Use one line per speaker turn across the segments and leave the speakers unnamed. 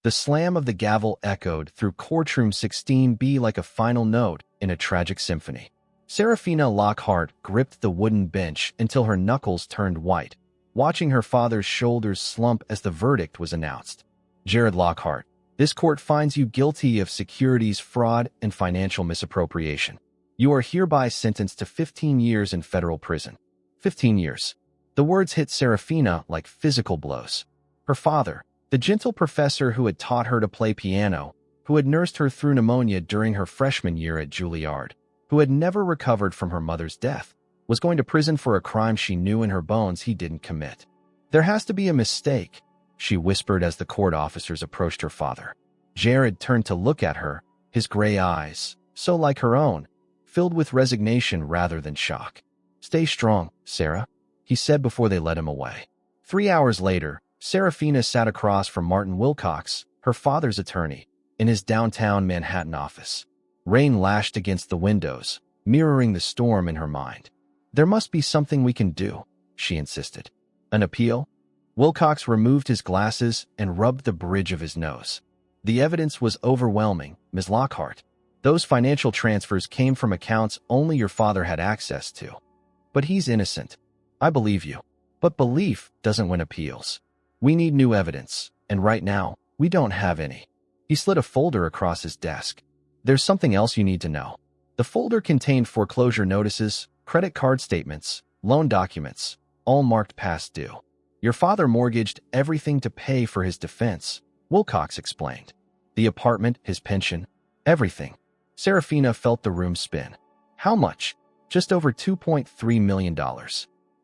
The slam of the gavel echoed through courtroom 16B like a final note in a tragic symphony. Serafina Lockhart gripped the wooden bench until her knuckles turned white, watching her father's shoulders slump as the verdict was announced. Jared Lockhart, this court finds you guilty of securities fraud and financial misappropriation. You are hereby sentenced to 15 years in federal prison. 15 years. The words hit Serafina like physical blows. Her father, the gentle professor who had taught her to play piano, who had nursed her through pneumonia during her freshman year at Juilliard, who had never recovered from her mother's death, was going to prison for a crime she knew in her bones he didn't commit. There has to be a mistake, she whispered as the court officers approached her father. Jared turned to look at her, his gray eyes, so like her own, filled with resignation rather than shock. Stay strong, Sarah, he said before they led him away. 3 hours later, Serafina sat across from Martin Wilcox, her father's attorney, in his downtown Manhattan office. Rain lashed against the windows, mirroring the storm in her mind. There must be something we can do, she insisted. An appeal? Wilcox removed his glasses and rubbed the bridge of his nose. The evidence was overwhelming, Ms. Lockhart. Those financial transfers came from accounts only your father had access to. But he's innocent. I believe you. But belief doesn't win appeals. We need new evidence, and right now, we don't have any. He slid a folder across his desk. There's something else you need to know. The folder contained foreclosure notices, credit card statements, loan documents, all marked past due. Your father mortgaged everything to pay for his defense, Wilcox explained. The apartment, his pension, everything. Serafina felt the room spin. How much? Just over $2.3 million.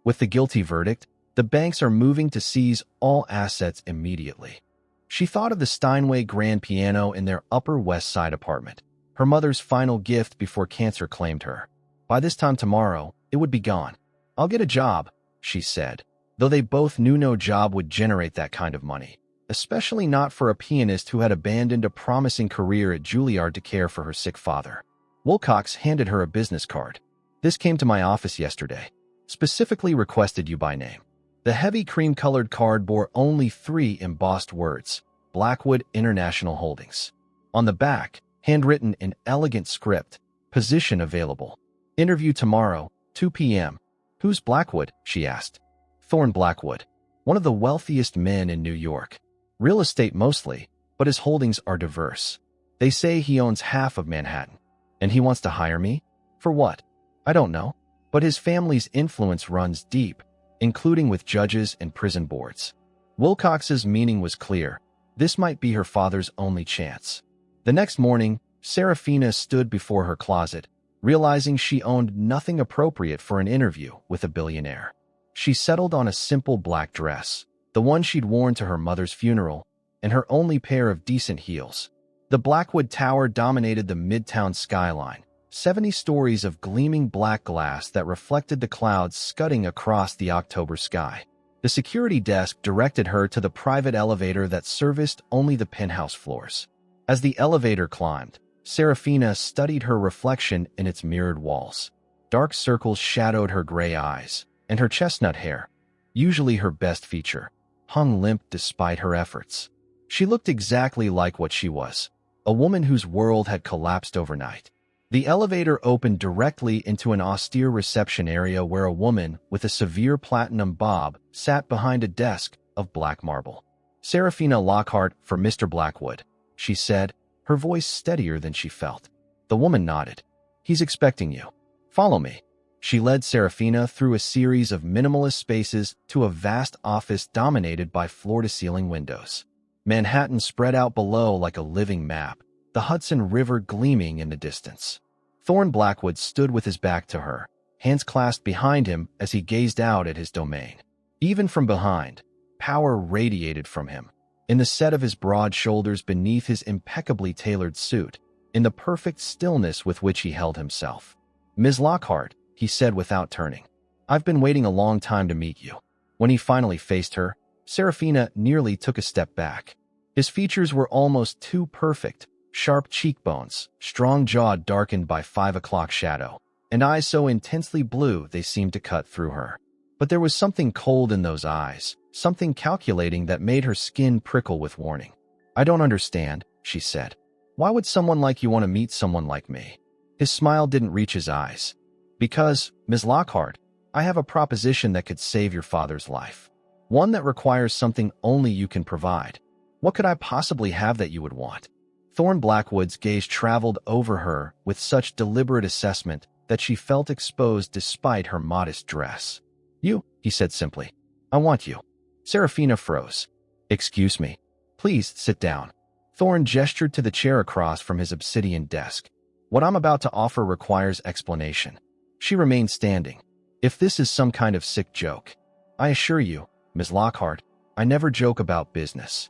With the guilty verdict, the banks are moving to seize all assets immediately. She thought of the Steinway grand piano in their Upper West Side apartment, her mother's final gift before cancer claimed her. By this time tomorrow, it would be gone. I'll get a job, she said, though they both knew no job would generate that kind of money, especially not for a pianist who had abandoned a promising career at Juilliard to care for her sick father. Wilcox handed her a business card. This came to my office yesterday. Specifically requested you by name. The heavy cream-colored card bore only 3 embossed words, Blackwood International Holdings. On the back, handwritten in elegant script, position available. Interview tomorrow, 2 p.m. Who's Blackwood? She asked. Thorne Blackwood, one of the wealthiest men in New York. Real estate mostly, but his holdings are diverse. They say he owns half of Manhattan. And he wants to hire me? For what? I don't know. But his family's influence runs deep, including with judges and prison boards. Wilcox's meaning was clear. This might be her father's only chance. The next morning, Serafina stood before her closet, realizing she owned nothing appropriate for an interview with a billionaire. She settled on a simple black dress, the one she'd worn to her mother's funeral, and her only pair of decent heels. The Blackwood Tower dominated the Midtown skyline, 70 stories of gleaming black glass that reflected the clouds scudding across the October sky. The security desk directed her to the private elevator that serviced only the penthouse floors. As the elevator climbed, Serafina studied her reflection in its mirrored walls. Dark circles shadowed her gray eyes, and her chestnut hair, usually her best feature, hung limp despite her efforts. She looked exactly like what she was, a woman whose world had collapsed overnight. The elevator opened directly into an austere reception area where a woman with a severe platinum bob sat behind a desk of black marble. Serafina Lockhart for Mr. Blackwood, she said, her voice steadier than she felt. The woman nodded. He's expecting you. Follow me. She led Serafina through a series of minimalist spaces to a vast office dominated by floor-to-ceiling windows. Manhattan spread out below like a living map, the Hudson River gleaming in the distance. Thorne Blackwood stood with his back to her, hands clasped behind him as he gazed out at his domain. Even from behind, power radiated from him. In the set of his broad shoulders beneath his impeccably tailored suit, in the perfect stillness with which he held himself. Ms. Lockhart, he said without turning. I've been waiting a long time to meet you. When he finally faced her, Serafina nearly took a step back. His features were almost too perfect, sharp cheekbones, strong jaw darkened by 5 o'clock shadow, and eyes so intensely blue they seemed to cut through her. But there was something cold in those eyes, something calculating that made her skin prickle with warning. I don't understand, she said. Why would someone like you want to meet someone like me? His smile didn't reach his eyes. Because, Ms. Lockhart, I have a proposition that could save your father's life. One that requires something only you can provide. What could I possibly have that you would want? Thorne Blackwood's gaze traveled over her with such deliberate assessment that she felt exposed despite her modest dress. You, he said simply. I want you. Serafina froze. Excuse me. Please sit down. Thorne gestured to the chair across from his obsidian desk. What I'm about to offer requires explanation. She remained standing. If this is some kind of sick joke, I assure you, Ms. Lockhart, I never joke about business.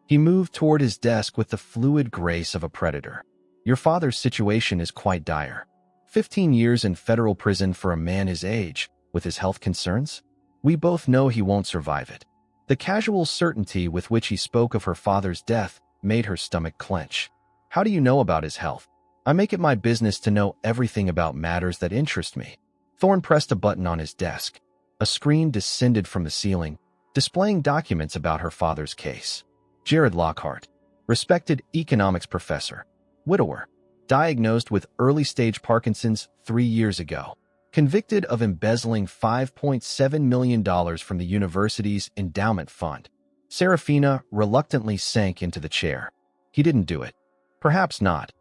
He moved toward his desk with the fluid grace of a predator. Your father's situation is quite dire. 15 years in federal prison for a man his age, with his health concerns? We both know he won't survive it. The casual certainty with which he spoke of her father's death made her stomach clench. How do you know about his health? I make it my business to know everything about matters that interest me. Thorne pressed a button on his desk. A screen descended from the ceiling, displaying documents about her father's case. Jared Lockhart, respected economics professor, widower, diagnosed with early-stage Parkinson's 3 years ago, convicted of embezzling $5.7 million from the university's endowment fund. Serafina reluctantly sank into the chair. He didn't do it. Perhaps not,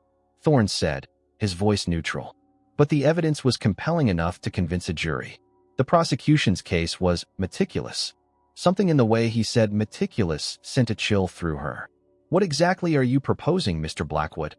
Thorne said, his voice neutral. But the evidence was compelling enough to convince a jury. The prosecution's case was meticulous. Something in the way he said meticulous sent a chill through her. What exactly are you proposing, Mr. Blackwood?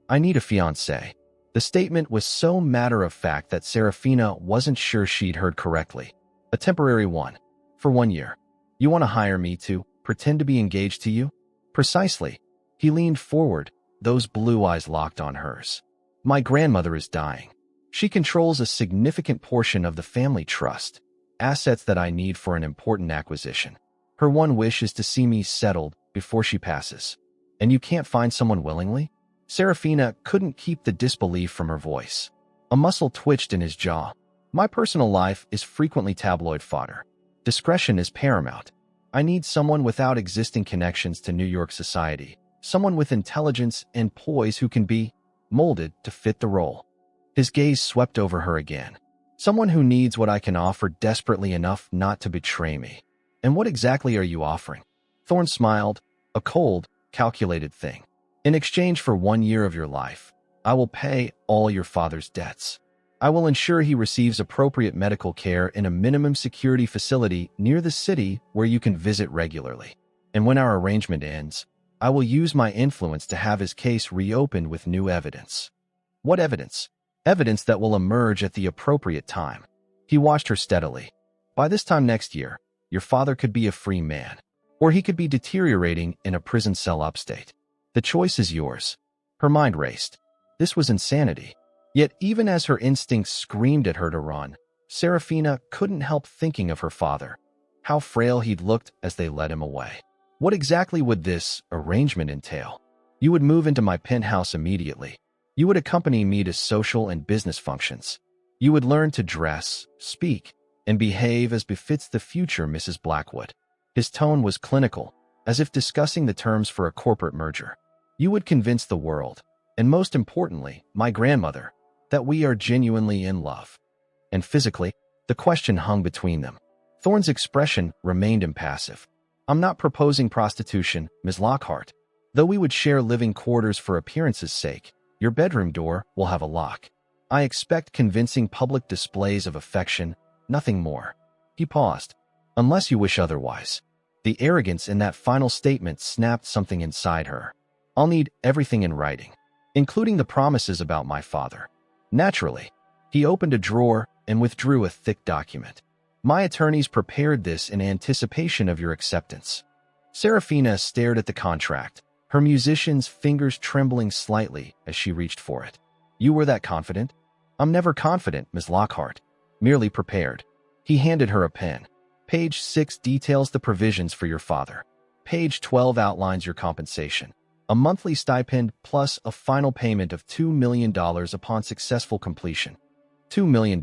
I need a fiancé. The statement was so matter-of-fact that Serafina wasn't sure she'd heard correctly. A temporary one. For 1 year. You want to hire me to pretend to be engaged to you? Precisely. He leaned forward, those blue eyes locked on hers. My grandmother is dying. She controls a significant portion of the family trust, assets that I need for an important acquisition. Her one wish is to see me settled before she passes. And you can't find someone willingly? Serafina couldn't keep the disbelief from her voice. A muscle twitched in his jaw. My personal life is frequently tabloid fodder. Discretion is paramount. I need someone without existing connections to New York society, someone with intelligence and poise who can be molded to fit the role. His gaze swept over her again. Someone who needs what I can offer desperately enough not to betray me. And what exactly are you offering? Thorne smiled, a cold, calculated thing. In exchange for 1 year of your life, I will pay all your father's debts. I will ensure he receives appropriate medical care in a minimum security facility near the city where you can visit regularly. And when our arrangement ends, I will use my influence to have his case reopened with new evidence. What evidence? Evidence that will emerge at the appropriate time. He watched her steadily. By this time next year, your father could be a free man, or he could be deteriorating in a prison cell upstate. The choice is yours. Her mind raced. This was insanity. Yet even as her instincts screamed at her to run, Serafina couldn't help thinking of her father. How frail he'd looked as they led him away. What exactly would this arrangement entail? You would move into my penthouse immediately. You would accompany me to social and business functions. You would learn to dress, speak, and behave as befits the future Mrs. Blackwood. His tone was clinical, as if discussing the terms for a corporate merger. You would convince the world, and most importantly, my grandmother, that we are genuinely in love. And physically, the question hung between them. Thorne's expression remained impassive. I'm not proposing prostitution, Ms. Lockhart. Though we would share living quarters for appearance's sake, your bedroom door will have a lock. I expect convincing public displays of affection, nothing more. He paused. Unless you wish otherwise. The arrogance in that final statement snapped something inside her. I'll need everything in writing, including the promises about my father. Naturally, he opened a drawer and withdrew a thick document. My attorneys prepared this in anticipation of your acceptance. Serafina stared at the contract, her musician's fingers trembling slightly as she reached for it. You were that confident? I'm never confident, Ms. Lockhart. Merely prepared. He handed her a pen. Page 6 details the provisions for your father. Page 12 outlines your compensation. A monthly stipend plus a final payment of $2 million upon successful completion. $2 million.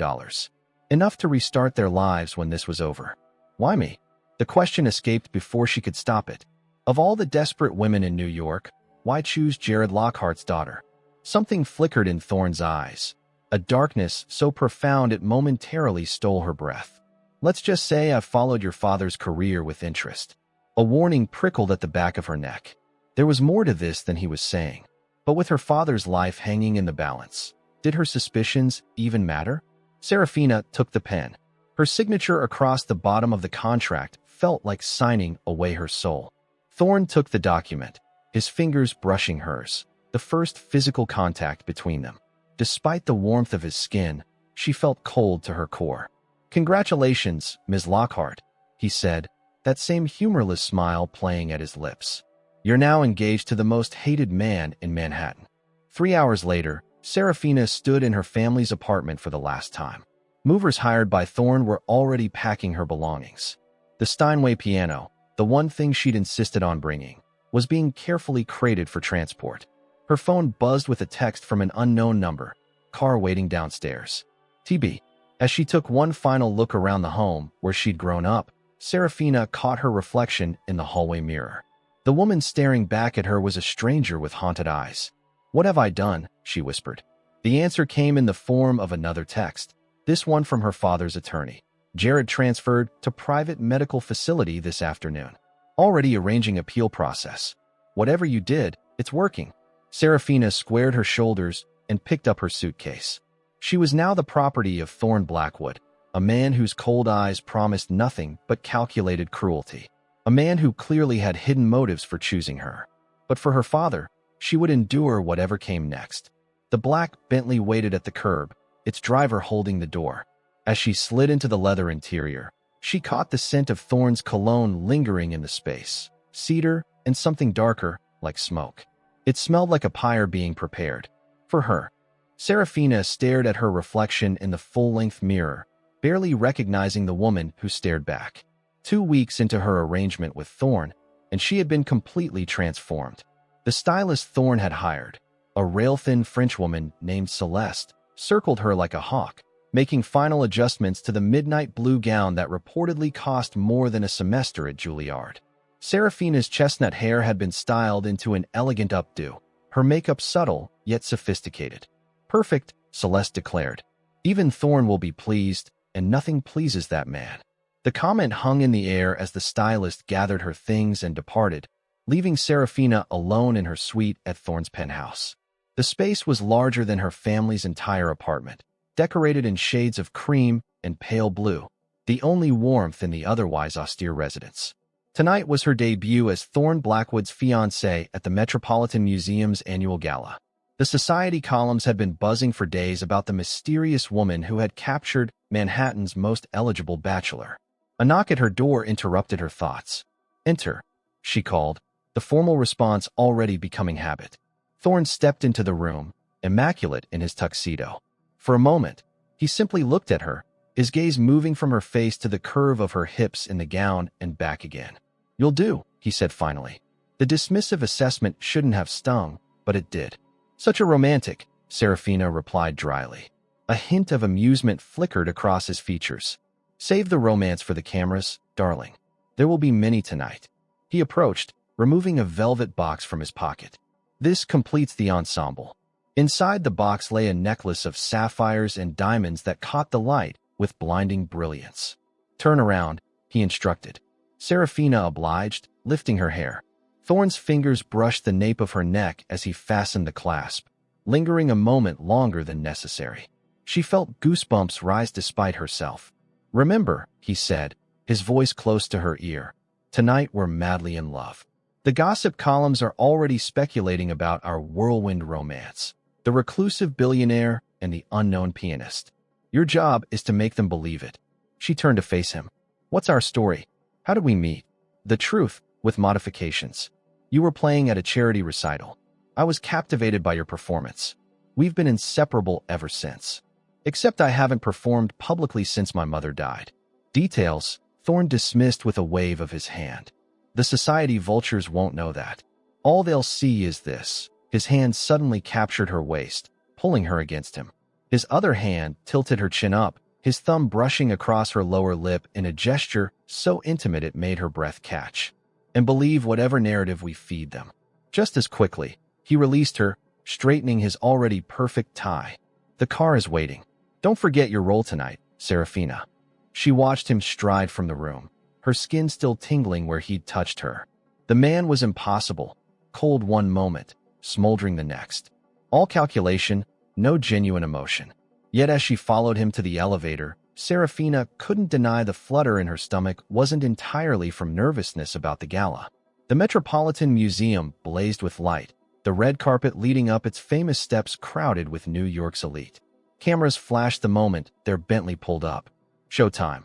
Enough to restart their lives when this was over. Why me? The question escaped before she could stop it. Of all the desperate women in New York, why choose Jared Lockhart's daughter? Something flickered in Thorne's eyes, a darkness so profound it momentarily stole her breath. Let's just say I've followed your father's career with interest. A warning prickled at the back of her neck. There was more to this than he was saying. But with her father's life hanging in the balance, did her suspicions even matter? Serafina took the pen. Her signature across the bottom of the contract felt like signing away her soul. Thorne took the document, his fingers brushing hers, the first physical contact between them. Despite the warmth of his skin, she felt cold to her core. "Congratulations, Ms. Lockhart," he said, that same humorless smile playing at his lips. "You're now engaged to the most hated man in Manhattan." 3 hours later, Serafina stood in her family's apartment for the last time. Movers hired by Thorne were already packing her belongings. The Steinway piano, the one thing she'd insisted on bringing, was being carefully crated for transport. Her phone buzzed with a text from an unknown number, "Car waiting downstairs." TB. As she took one final look around the home where she'd grown up, Serafina caught her reflection in the hallway mirror. The woman staring back at her was a stranger with haunted eyes. "What have I done?" she whispered. The answer came in the form of another text, this one from her father's attorney. "Jared transferred to private medical facility this afternoon. Already arranging appeal process. Whatever you did, it's working." Serafina squared her shoulders and picked up her suitcase. She was now the property of Thorne Blackwood, a man whose cold eyes promised nothing but calculated cruelty. A man who clearly had hidden motives for choosing her. But for her father, she would endure whatever came next. The black Bentley waited at the curb, its driver holding the door. As she slid into the leather interior, she caught the scent of Thorne's cologne lingering in the space, cedar and something darker, like smoke. It smelled like a pyre being prepared. For her. Serafina stared at her reflection in the full-length mirror, barely recognizing the woman who stared back. 2 weeks into her arrangement with Thorne, and she had been completely transformed. The stylist Thorne had hired, a rail-thin Frenchwoman named Celeste, circled her like a hawk, making final adjustments to the midnight blue gown that reportedly cost more than a semester at Juilliard. Serafina's chestnut hair had been styled into an elegant updo, her makeup subtle yet sophisticated. "Perfect," Celeste declared. "Even Thorne will be pleased, and nothing pleases that man." The comment hung in the air as the stylist gathered her things and departed, leaving Serafina alone in her suite at Thorne's penthouse. The space was larger than her family's entire apartment, decorated in shades of cream and pale blue, the only warmth in the otherwise austere residence. Tonight was her debut as Thorne Blackwood's fiancée at the Metropolitan Museum's annual gala. The society columns had been buzzing for days about the mysterious woman who had captured Manhattan's most eligible bachelor. A knock at her door interrupted her thoughts. "Enter," she called, the formal response already becoming habit. Thorne stepped into the room, immaculate in his tuxedo. For a moment, he simply looked at her, his gaze moving from her face to the curve of her hips in the gown and back again. "You'll do," he said finally. The dismissive assessment shouldn't have stung, but it did. "Such a romantic," Serafina replied dryly. A hint of amusement flickered across his features. "Save the romance for the cameras, darling. There will be many tonight." He approached, removing a velvet box from his pocket. "This completes the ensemble." Inside the box lay a necklace of sapphires and diamonds that caught the light with blinding brilliance. "Turn around," he instructed. Serafina obliged, lifting her hair. Thorne's fingers brushed the nape of her neck as he fastened the clasp, lingering a moment longer than necessary. She felt goosebumps rise despite herself. "Remember," he said, his voice close to her ear, "tonight we're madly in love. The gossip columns are already speculating about our whirlwind romance, the reclusive billionaire and the unknown pianist. Your job is to make them believe it." She turned to face him. "What's our story? How did we meet?" "The truth, with modifications. You were playing at a charity recital. I was captivated by your performance. We've been inseparable ever since. Except I haven't performed publicly since my mother died." Details, Thorne dismissed with a wave of his hand. "The society vultures won't know that. All they'll see is this." His hand suddenly captured her waist, pulling her against him. His other hand tilted her chin up, his thumb brushing across her lower lip in a gesture so intimate it made her breath catch. and believe whatever narrative we feed them. Just as quickly, he released her, straightening his already perfect tie. The car is waiting. Don't forget your role tonight, Serafina. She watched him stride from the room, her skin still tingling where he'd touched her. The man was impossible, cold one moment, smoldering the next. All calculation, no genuine emotion. Yet as she followed him to the elevator, Serafina couldn't deny the flutter in her stomach wasn't entirely from nervousness about the gala. The Metropolitan Museum blazed with light, the red carpet leading up its famous steps crowded with New York's elite. Cameras flashed the moment their Bentley pulled up. Showtime,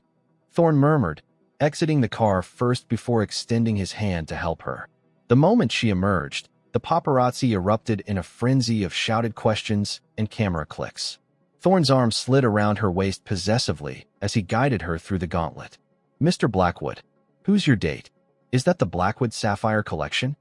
Thorne murmured, exiting the car first before extending his hand to help her. The moment she emerged, the paparazzi erupted in a frenzy of shouted questions and camera clicks. Thorne's arm slid around her waist possessively as he guided her through the gauntlet. Mr. Blackwood, who's your date? Is that the Blackwood Sapphire Collection?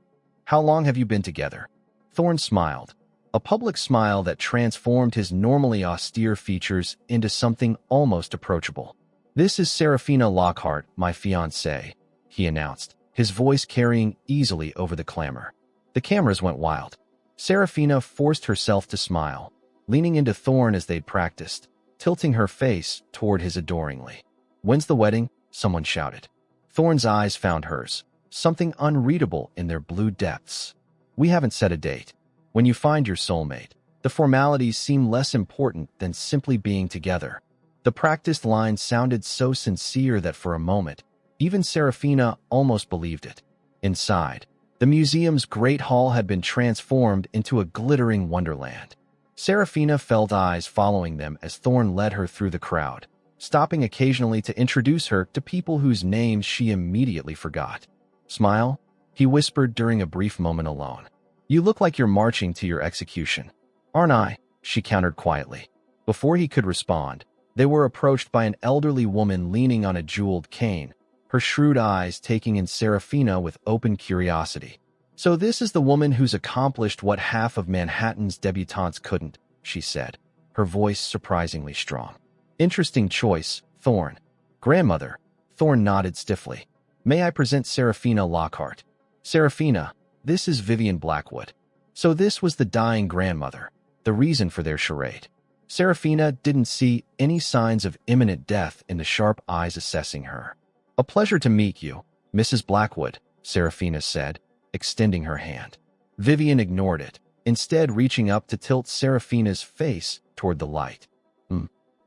How long have you been together? Thorne smiled, a public smile that transformed his normally austere features into something almost approachable. This is Serafina Lockhart, my fiancée, he announced, his voice carrying easily over the clamor. The cameras went wild. Serafina forced herself to smile, leaning into Thorne as they'd practiced, tilting her face toward his adoringly. When's the wedding? Someone shouted. Thorne's eyes found hers, something unreadable in their blue depths. We haven't set a date. When you find your soulmate, the formalities seem less important than simply being together. The practiced line sounded so sincere that for a moment, even Serafina almost believed it. Inside, the museum's great hall had been transformed into a glittering wonderland. Serafina felt eyes following them as Thorne led her through the crowd, stopping occasionally to introduce her to people whose names she immediately forgot. Smile? He whispered during a brief moment alone. You look like you're marching to your execution. Aren't I? She countered quietly. Before he could respond, they were approached by an elderly woman leaning on a jeweled cane, her shrewd eyes taking in Serafina with open curiosity. So this is the woman who's accomplished what half of Manhattan's debutantes couldn't, she said, her voice surprisingly strong. Interesting choice, Thorne. Grandmother. Thorne nodded stiffly. May I present Serafina Lockhart? Serafina, this is Vivian Blackwood. So this was the dying grandmother, the reason for their charade. Serafina didn't see any signs of imminent death in the sharp eyes assessing her. A pleasure to meet you, Mrs. Blackwood, Serafina said, extending her hand. Vivian ignored it, instead reaching up to tilt Serafina's face toward the light.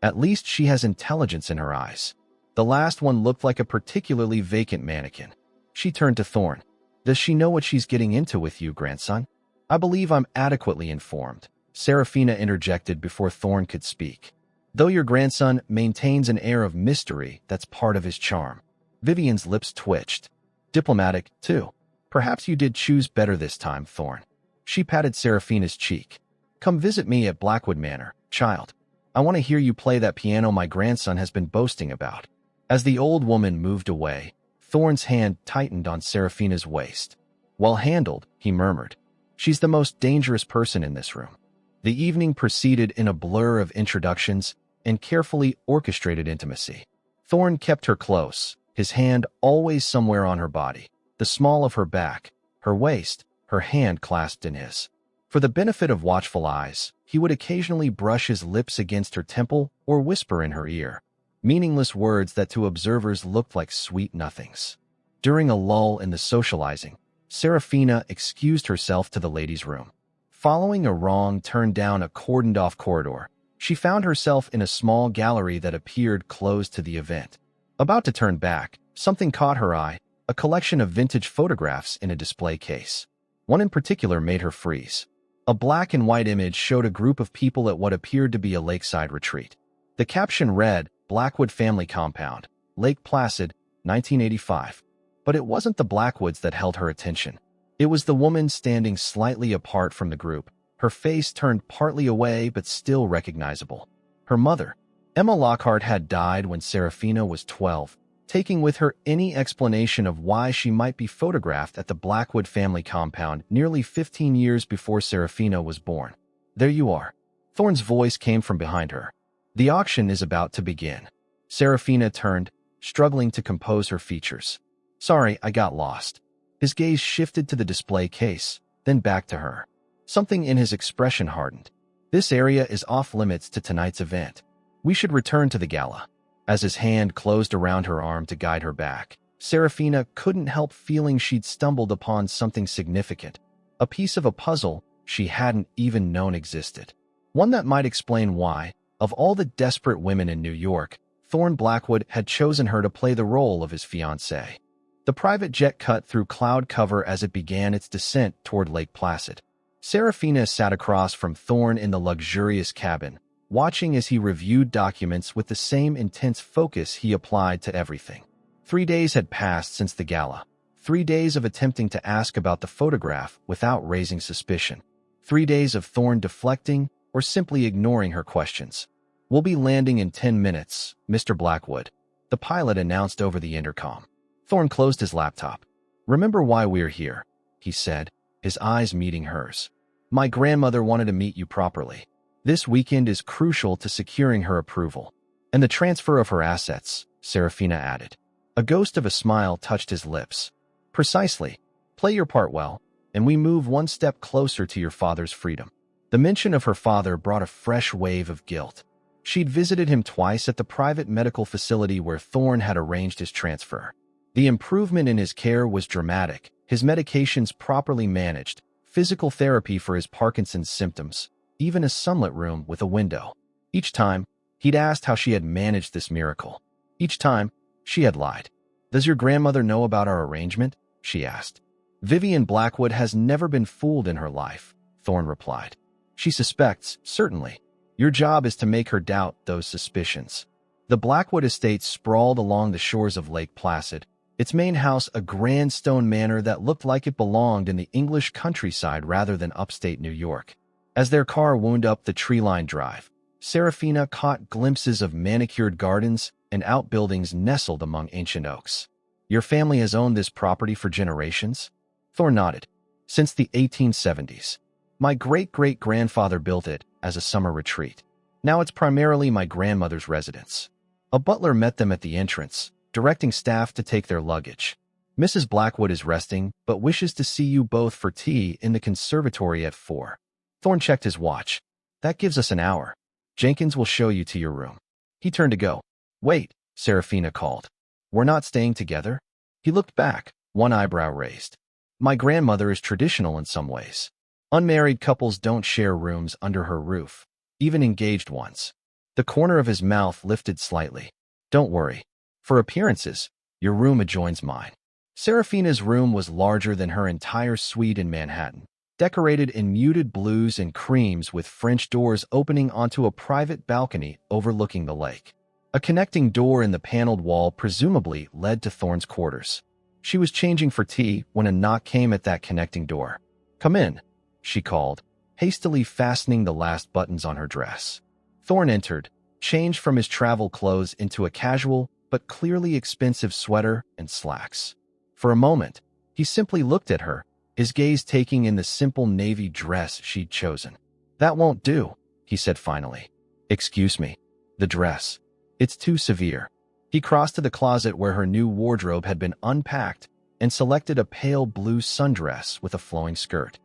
At least she has intelligence in her eyes. The last one looked like a particularly vacant mannequin. She turned to Thorne. Does she know what she's getting into with you, grandson? I believe I'm adequately informed, Serafina interjected before Thorne could speak. Though your grandson maintains an air of mystery that's part of his charm. Vivian's lips twitched. Diplomatic, too. Perhaps you did choose better this time, Thorne. She patted Serafina's cheek. Come visit me at Blackwood Manor, child. I want to hear you play that piano my grandson has been boasting about. As the old woman moved away, Thorne's hand tightened on Serafina's waist. Well handled, he murmured. She's the most dangerous person in this room. The evening proceeded in a blur of introductions and carefully orchestrated intimacy. Thorne kept her close, his hand always somewhere on her body, the small of her back, her waist, her hand clasped in his. For the benefit of watchful eyes, he would occasionally brush his lips against her temple or whisper in her ear, meaningless words that to observers looked like sweet nothings. During a lull in the socializing, Serafina excused herself to the ladies' room. Following a wrong turn down a cordoned-off corridor, she found herself in a small gallery that appeared closed to the event. About to turn back, something caught her eye, a collection of vintage photographs in a display case. One in particular made her freeze. A black and white image showed a group of people at what appeared to be a lakeside retreat. The caption read, Blackwood Family Compound, Lake Placid, 1985. But it wasn't the Blackwoods that held her attention. It was the woman standing slightly apart from the group, her face turned partly away but still recognizable. Her mother. Emma Lockhart had died when Serafina was 12, taking with her any explanation of why she might be photographed at the Blackwood family compound nearly 15 years before Serafina was born. There you are. Thorne's voice came from behind her. The auction is about to begin. Serafina turned, struggling to compose her features. Sorry, I got lost. His gaze shifted to the display case, then back to her. Something in his expression hardened. This area is off-limits to tonight's event. We should return to the gala. As his hand closed around her arm to guide her back, Serafina couldn't help feeling she'd stumbled upon something significant, a piece of a puzzle she hadn't even known existed. One that might explain why, of all the desperate women in New York, Thorne Blackwood had chosen her to play the role of his fiancée. The private jet cut through cloud cover as it began its descent toward Lake Placid. Serafina sat across from Thorne in the luxurious cabin, watching as he reviewed documents with the same intense focus he applied to everything. 3 days had passed since the gala. 3 days of attempting to ask about the photograph without raising suspicion. 3 days of Thorne deflecting or simply ignoring her questions. "We'll be landing in 10 minutes, Mr. Blackwood," the pilot announced over the intercom. Thorne closed his laptop. "Remember why we're here," he said, his eyes meeting hers. "My grandmother wanted to meet you properly. This weekend is crucial to securing her approval. And the transfer of her assets," Serafina added. A ghost of a smile touched his lips. "Precisely. Play your part well, and we move one step closer to your father's freedom." The mention of her father brought a fresh wave of guilt. She'd visited him twice at the private medical facility where Thorne had arranged his transfer. The improvement in his care was dramatic, his medications properly managed, physical therapy for his Parkinson's symptoms, even a sunlit room with a window. Each time, he'd asked how she had managed this miracle. Each time, she had lied. "Does your grandmother know about our arrangement?" she asked. "Vivian Blackwood has never been fooled in her life," Thorne replied. "She suspects, certainly. Your job is to make her doubt those suspicions." The Blackwood estate sprawled along the shores of Lake Placid, its main house a grand stone manor that looked like it belonged in the English countryside rather than upstate New York. As their car wound up the tree-lined drive, Serafina caught glimpses of manicured gardens and outbuildings nestled among ancient oaks. "Your family has owned this property for generations?" Thorne nodded. "Since the 1870s. My great-great-grandfather built it as a summer retreat. Now it's primarily my grandmother's residence." A butler met them at the entrance, directing staff to take their luggage. "Mrs. Blackwood is resting, but wishes to see you both for tea in the conservatory at 4. Thorne checked his watch. "That gives us an hour. Jenkins will show you to your room." He turned to go. "Wait," Serafina called. "We're not staying together?" He looked back, one eyebrow raised. "My grandmother is traditional in some ways. Unmarried couples don't share rooms under her roof, even engaged ones." The corner of his mouth lifted slightly. "Don't worry. For appearances, your room adjoins mine." Serafina's room was larger than her entire suite in Manhattan, decorated in muted blues and creams with French doors opening onto a private balcony overlooking the lake. A connecting door in the paneled wall presumably led to Thorne's quarters. She was changing for tea when a knock came at that connecting door. "Come in," she called, hastily fastening the last buttons on her dress. Thorne entered, changed from his travel clothes into a casual but clearly expensive sweater and slacks. For a moment, he simply looked at her, his gaze taking in the simple navy dress she'd chosen. "That won't do," he said finally. "Excuse me. The dress. It's too severe." He crossed to the closet where her new wardrobe had been unpacked and selected a pale blue sundress with a flowing skirt.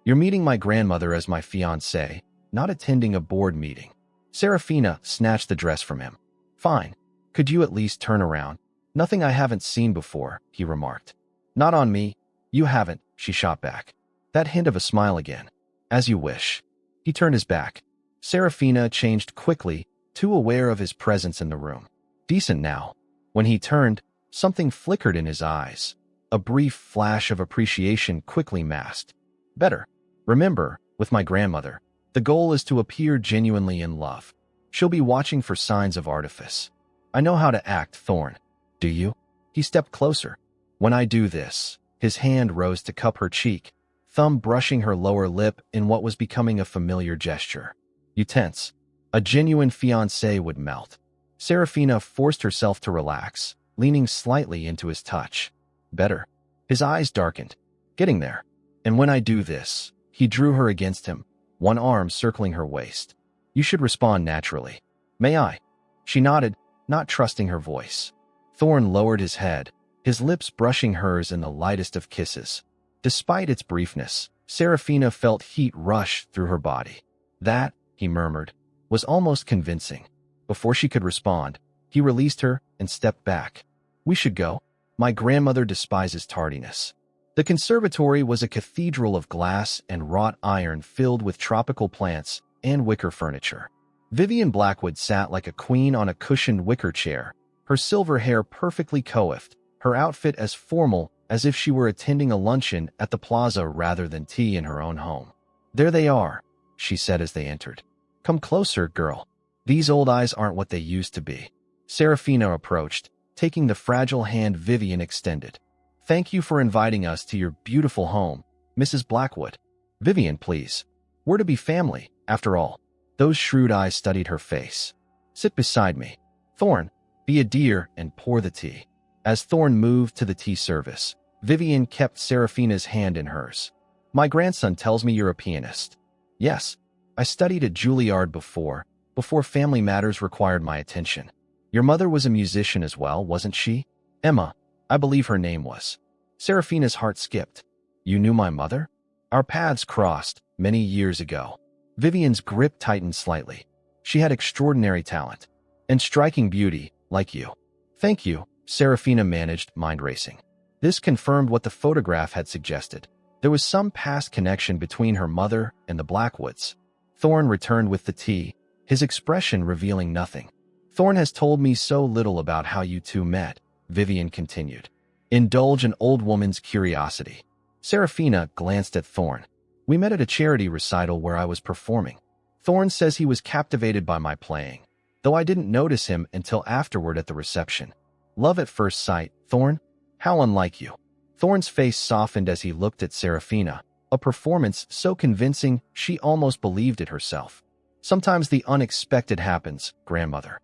"You're meeting my grandmother as my fiancée, not attending a board meeting." Serafina snatched the dress from him. "Fine. Could you at least turn around?" "Nothing I haven't seen before," he remarked. "Not on me. You haven't," she shot back. That hint of a smile again. "As you wish." He turned his back. Serafina changed quickly, too aware of his presence in the room. "Decent now." When he turned, something flickered in his eyes. A brief flash of appreciation quickly masked. "Better. Remember, with my grandmother, the goal is to appear genuinely in love. She'll be watching for signs of artifice." "I know how to act, Thorne." "Do you?" He stepped closer. "When I do this," his hand rose to cup her cheek, thumb brushing her lower lip in what was becoming a familiar gesture. "You tense." A genuine fiancé would melt. Serafina forced herself to relax, leaning slightly into his touch. "Better." His eyes darkened. "Getting there." "And when I do this," he drew her against him, one arm circling her waist. "You should respond naturally." "May I?" She nodded, not trusting her voice. Thorne lowered his head. his lips brushing hers in the lightest of kisses. Despite its briefness, Serafina felt heat rush through her body. That, he murmured, was almost convincing. Before she could respond, he released her and stepped back. We should go. My grandmother despises tardiness. The conservatory was a cathedral of glass and wrought iron filled with tropical plants and wicker furniture. Vivian Blackwood sat like a queen on a cushioned wicker chair, her silver hair perfectly coiffed, her outfit as formal as if she were attending a luncheon at the plaza rather than tea in her own home. There they are, she said as they entered. Come closer, girl. These old eyes aren't what they used to be. Serafina approached, taking the fragile hand Vivian extended. Thank you for inviting us to your beautiful home, Mrs. Blackwood. Vivian, please. We're to be family, after all. Those shrewd eyes studied her face. Sit beside me. Thorn, be a dear and pour the tea. As Thorn moved to the tea service, Vivian kept Serafina's hand in hers. My grandson tells me you're a pianist. Yes, I studied at Juilliard before family matters required my attention. Your mother was a musician as well, wasn't she? Emma, I believe her name was. Serafina's heart skipped. You knew my mother? Our paths crossed many years ago. Vivian's grip tightened slightly. She had extraordinary talent and striking beauty, like you. Thank you, Serafina managed, mind racing. This confirmed what the photograph had suggested. There was some past connection between her mother and the Blackwoods. Thorn returned with the tea, his expression revealing nothing. Thorn has told me so little about how you two met, Vivian continued. Indulge an old woman's curiosity. Serafina glanced at Thorn. We met at a charity recital where I was performing. Thorn says he was captivated by my playing, though I didn't notice him until afterward at the reception. Love at first sight, Thorn? How unlike you. Thorn's face softened as he looked at Serafina, a performance so convincing she almost believed it herself. Sometimes the unexpected happens, grandmother.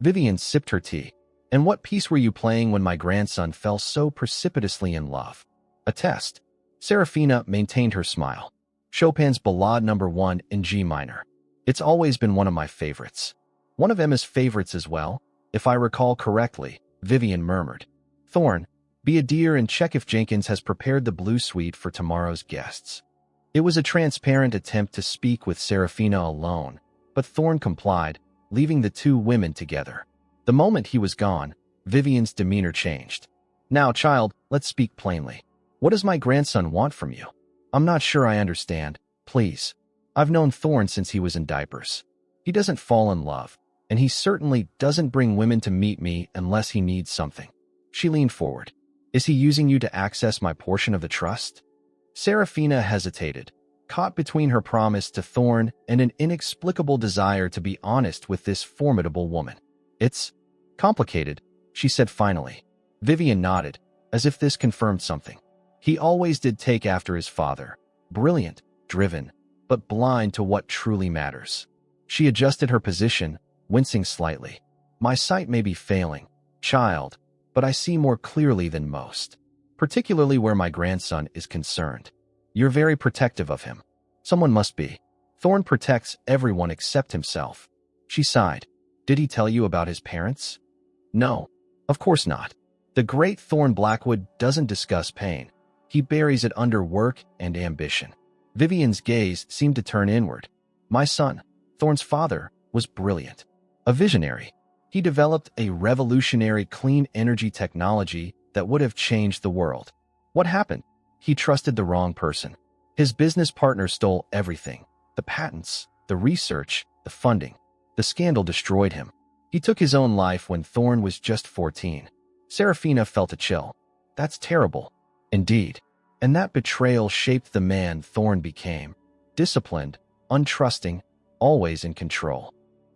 Vivian sipped her tea. And what piece were you playing when my grandson fell so precipitously in love? A test. Serafina maintained her smile. Chopin's Ballade No. 1 in G minor. It's always been one of my favorites. One of Emma's favorites as well, if I recall correctly, Vivian murmured. Thorn, be a dear and check if Jenkins has prepared the blue suite for tomorrow's guests. It was a transparent attempt to speak with Serafina alone, but Thorn complied, leaving the two women together. The moment he was gone, Vivian's demeanor changed. Now, child, let's speak plainly. What does my grandson want from you? I'm not sure I understand. Please. I've known Thorn since he was in diapers. He doesn't fall in love, and he certainly doesn't bring women to meet me unless he needs something. She leaned forward. Is he using you to access my portion of the trust? Serafina hesitated, caught between her promise to Thorn and an inexplicable desire to be honest with this formidable woman. It's complicated, she said finally. Vivian nodded, as if this confirmed something. He always did take after his father. Brilliant, driven, but blind to what truly matters. She adjusted her position, wincing slightly. My sight may be failing, child, but I see more clearly than most, particularly where my grandson is concerned. You're very protective of him. Someone must be. Thorn protects everyone except himself. She sighed. Did he tell you about his parents? No, of course not. The great Thorn Blackwood doesn't discuss pain. He buries it under work and ambition. Vivian's gaze seemed to turn inward. My son, Thorn's father, was brilliant. A visionary. He developed a revolutionary clean energy technology that would have changed the world. What happened? He trusted the wrong person. His business partner stole everything. The patents, the research, the funding. The scandal destroyed him. He took his own life when Thorn was just 14. Serafina felt a chill. That's terrible. Indeed. And that betrayal shaped the man Thorn became. Disciplined, untrusting, always in control.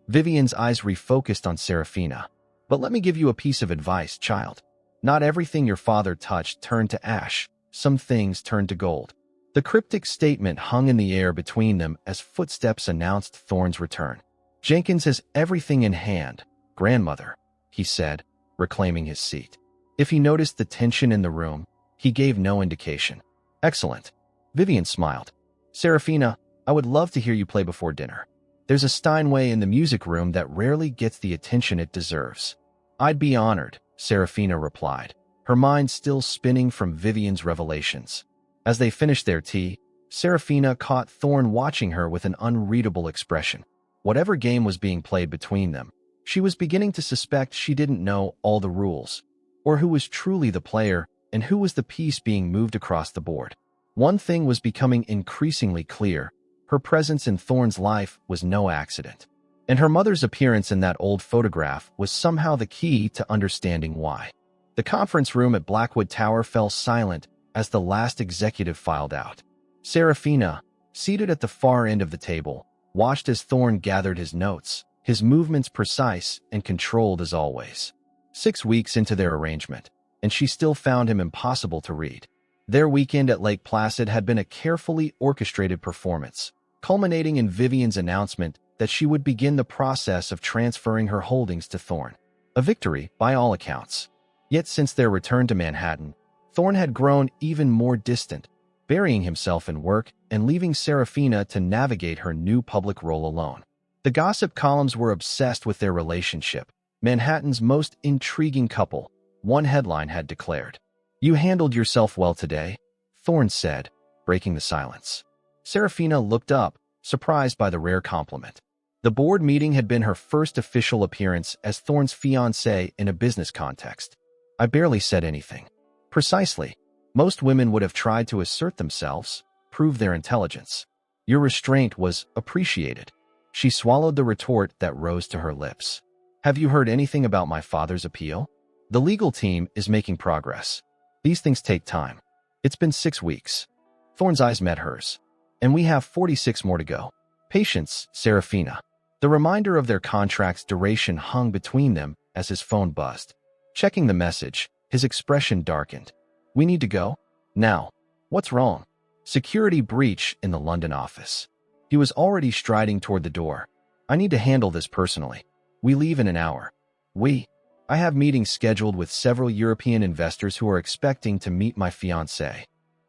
Vivian's eyes refocused on Serafina. But let me give you a piece of advice, child. Not everything your father touched turned to ash. Some things turned to gold. The cryptic statement hung in the air between them as footsteps announced Thorn's return. Jenkins has everything in hand, grandmother, he said, reclaiming his seat. If he noticed the tension in the room, he gave no indication. Excellent. Vivian smiled. Serafina, I would love to hear you play before dinner. There's a Steinway in the music room that rarely gets the attention it deserves. I'd be honored, Serafina replied, her mind still spinning from Vivian's revelations. As they finished their tea, Serafina caught Thorne watching her with an unreadable expression. Whatever game was being played between them, she was beginning to suspect she didn't know all the rules, or who was truly the player and who was the piece being moved across the board. One thing was becoming increasingly clear: her presence in Thorne's life was no accident, and her mother's appearance in that old photograph was somehow the key to understanding why. The conference room at Blackwood Tower fell silent as the last executive filed out. Serafina, seated at the far end of the table, watched as Thorne gathered his notes, his movements precise and controlled as always. 6 weeks into their arrangement, and she still found him impossible to read. Their weekend at Lake Placid had been a carefully orchestrated performance, culminating in Vivian's announcement that she would begin the process of transferring her holdings to Thorne. A victory, by all accounts. Yet since their return to Manhattan, Thorne had grown even more distant, burying himself in work and leaving Serafina to navigate her new public role alone. The gossip columns were obsessed with their relationship. Manhattan's most intriguing couple, one headline had declared. "You handled yourself well today," Thorne said, breaking the silence. Serafina looked up, surprised by the rare compliment. The board meeting had been her first official appearance as Thorne's fiancée in a business context. "I barely said anything." Precisely. Most women would have tried to assert themselves, prove their intelligence. Your restraint was appreciated. She swallowed the retort that rose to her lips. "Have you heard anything about my father's appeal?" "The legal team is making progress. These things take time." "It's been 6 weeks." Thorne's eyes met hers. "And we have 46 more to go." "Patience, Serafina." The reminder of their contract's duration hung between them as his phone buzzed. Checking the message, his expression darkened. "We need to go? Now." "What's wrong?" "Security breach in the London office." He was already striding toward the door. "I need to handle this personally. We leave in an hour." I have meetings scheduled with several European investors who are expecting to meet my fiancée."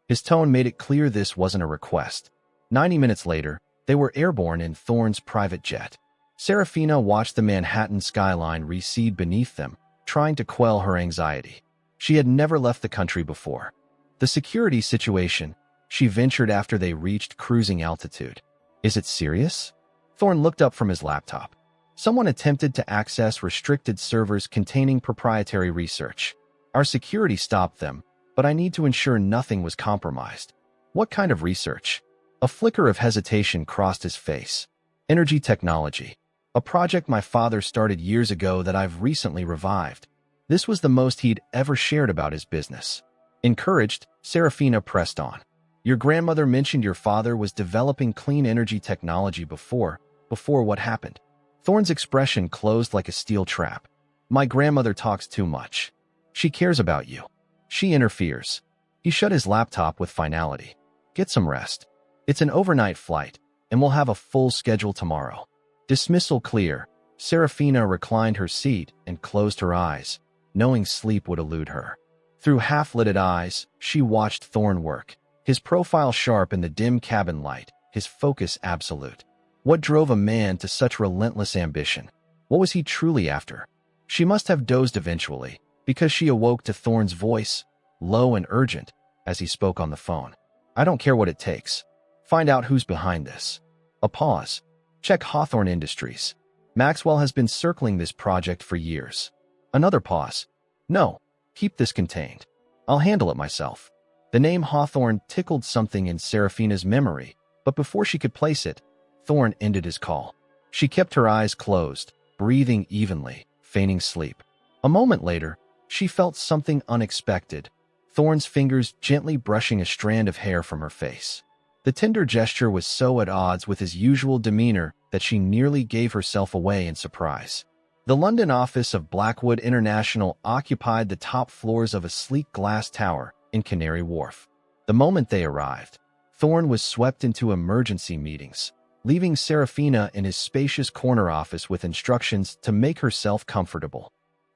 His tone made it clear this wasn't a request. 90 minutes later, they were airborne in Thorne's private jet. Serafina watched the Manhattan skyline recede beneath them, trying to quell her anxiety. She had never left the country before. The security situation, she ventured after they reached cruising altitude. "Is it serious?" Thorne looked up from his laptop. "Someone attempted to access restricted servers containing proprietary research. Our security stopped them, but I need to ensure nothing was compromised." "What kind of research?" A flicker of hesitation crossed his face. "Energy technology. A project my father started years ago that I've recently revived." This was the most he'd ever shared about his business. Encouraged, Serafina pressed on. "Your grandmother mentioned your father was developing clean energy technology before what happened." Thorne's expression closed like a steel trap. "My grandmother talks too much. She cares about you. She interferes." He shut his laptop with finality. "Get some rest. It's an overnight flight, and we'll have a full schedule tomorrow." Dismissal clear, Serafina reclined her seat and closed her eyes, knowing sleep would elude her. Through half-lidded eyes, she watched Thorne work, his profile sharp in the dim cabin light, his focus absolute. What drove a man to such relentless ambition? What was he truly after? She must have dozed eventually, because she awoke to Thorne's voice, low and urgent, as he spoke on the phone. "I don't care what it takes. Find out who's behind this." A pause. "Check Hawthorne Industries. Maxwell has been circling this project for years." Another pause. "No, keep this contained. I'll handle it myself." The name Hawthorne tickled something in Serafina's memory, but before she could place it, Thorne ended his call. She kept her eyes closed, breathing evenly, feigning sleep. A moment later, she felt something unexpected, Thorne's fingers gently brushing a strand of hair from her face. The tender gesture was so at odds with his usual demeanor that she nearly gave herself away in surprise. The London office of Blackwood International occupied the top floors of a sleek glass tower in Canary Wharf. The moment they arrived, Thorne was swept into emergency meetings, leaving Serafina in his spacious corner office with instructions to make herself comfortable.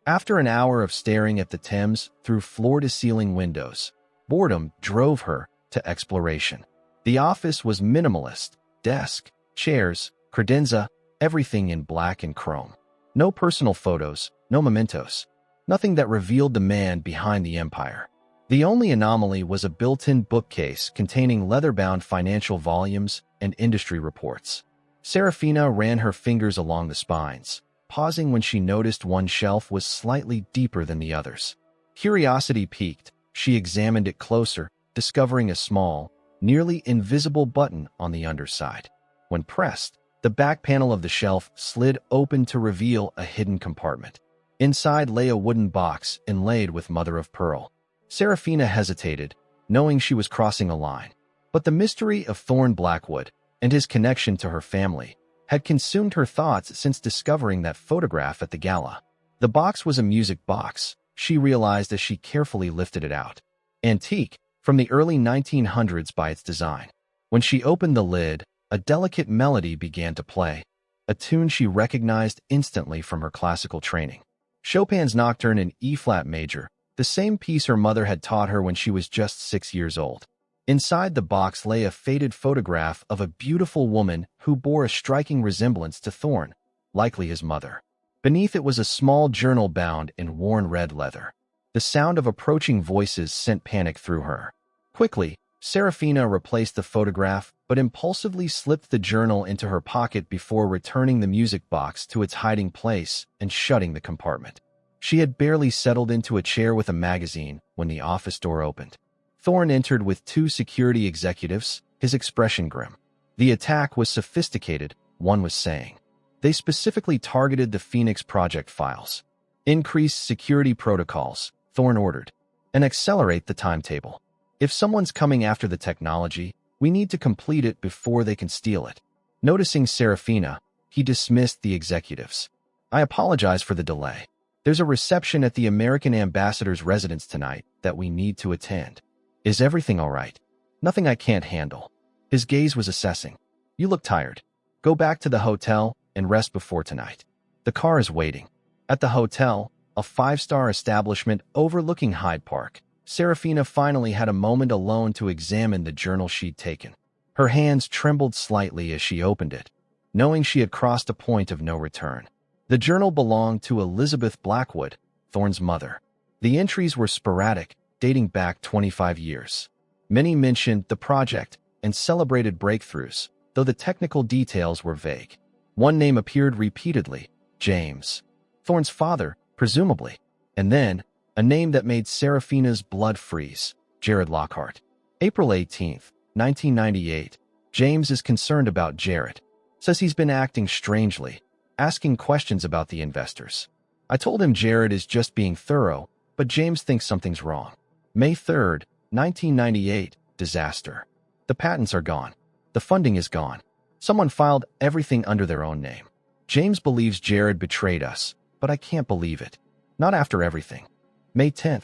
After an hour of staring at the Thames through floor-to-ceiling windows, boredom drove her to exploration. The office was minimalist: desk, chairs, credenza, everything in black and chrome. No personal photos, no mementos. nothing that revealed the man behind the empire. The only anomaly was a built-in bookcase containing leather-bound financial volumes and industry reports. Serafina ran her fingers along the spines, pausing when she noticed one shelf was slightly deeper than the others. Curiosity piqued. She examined it closer, discovering a small, nearly invisible button on the underside. When pressed, the back panel of the shelf slid open to reveal a hidden compartment. Inside lay a wooden box inlaid with mother-of-pearl. Serafina hesitated, knowing she was crossing a line. But the mystery of Thorn Blackwood and his connection to her family had consumed her thoughts since discovering that photograph at the gala. The box was a music box, she realized as she carefully lifted it out. Antique, from the early 1900s by its design. When she opened the lid, a delicate melody began to play, a tune she recognized instantly from her classical training. Chopin's Nocturne in E-flat major, the same piece her mother had taught her when she was just 6 years old. Inside the box lay a faded photograph of a beautiful woman who bore a striking resemblance to Thorn, likely his mother. Beneath it was a small journal bound in worn red leather. The sound of approaching voices sent panic through her. Quickly, Serafina replaced the photograph but impulsively slipped the journal into her pocket before returning the music box to its hiding place and shutting the compartment. She had barely settled into a chair with a magazine when the office door opened. Thorn entered with 2 security executives, his expression grim. The attack was sophisticated, one was saying. They specifically targeted the Phoenix Project files. Increase security protocols, Thorn ordered, and accelerate the timetable. If someone's coming after the technology, we need to complete it before they can steal it. Noticing Serafina, he dismissed the executives. I apologize for the delay. There's a reception at the American ambassador's residence tonight that we need to attend. Is everything all right? Nothing I can't handle. His gaze was assessing. You look tired. Go back to the hotel and rest before tonight. The car is waiting. At the hotel, a 5-star establishment overlooking Hyde Park, Serafina finally had a moment alone to examine the journal she'd taken. Her hands trembled slightly as she opened it, knowing she had crossed a point of no return. The journal belonged to Elizabeth Blackwood, Thorn's mother. The entries were sporadic, dating back 25 years. Many mentioned the project and celebrated breakthroughs, though the technical details were vague. One name appeared repeatedly, James. Thorn's father, presumably. And then, a name that made Serafina's blood freeze, Jared Lockhart. April 18, 1998. James is concerned about Jared. Says he's been acting strangely, asking questions about the investors. I told him Jared is just being thorough, but James thinks something's wrong. May 3, 1998. Disaster. The patents are gone. The funding is gone. Someone filed everything under their own name. James believes Jared betrayed us, but I can't believe it. Not after everything. May 10,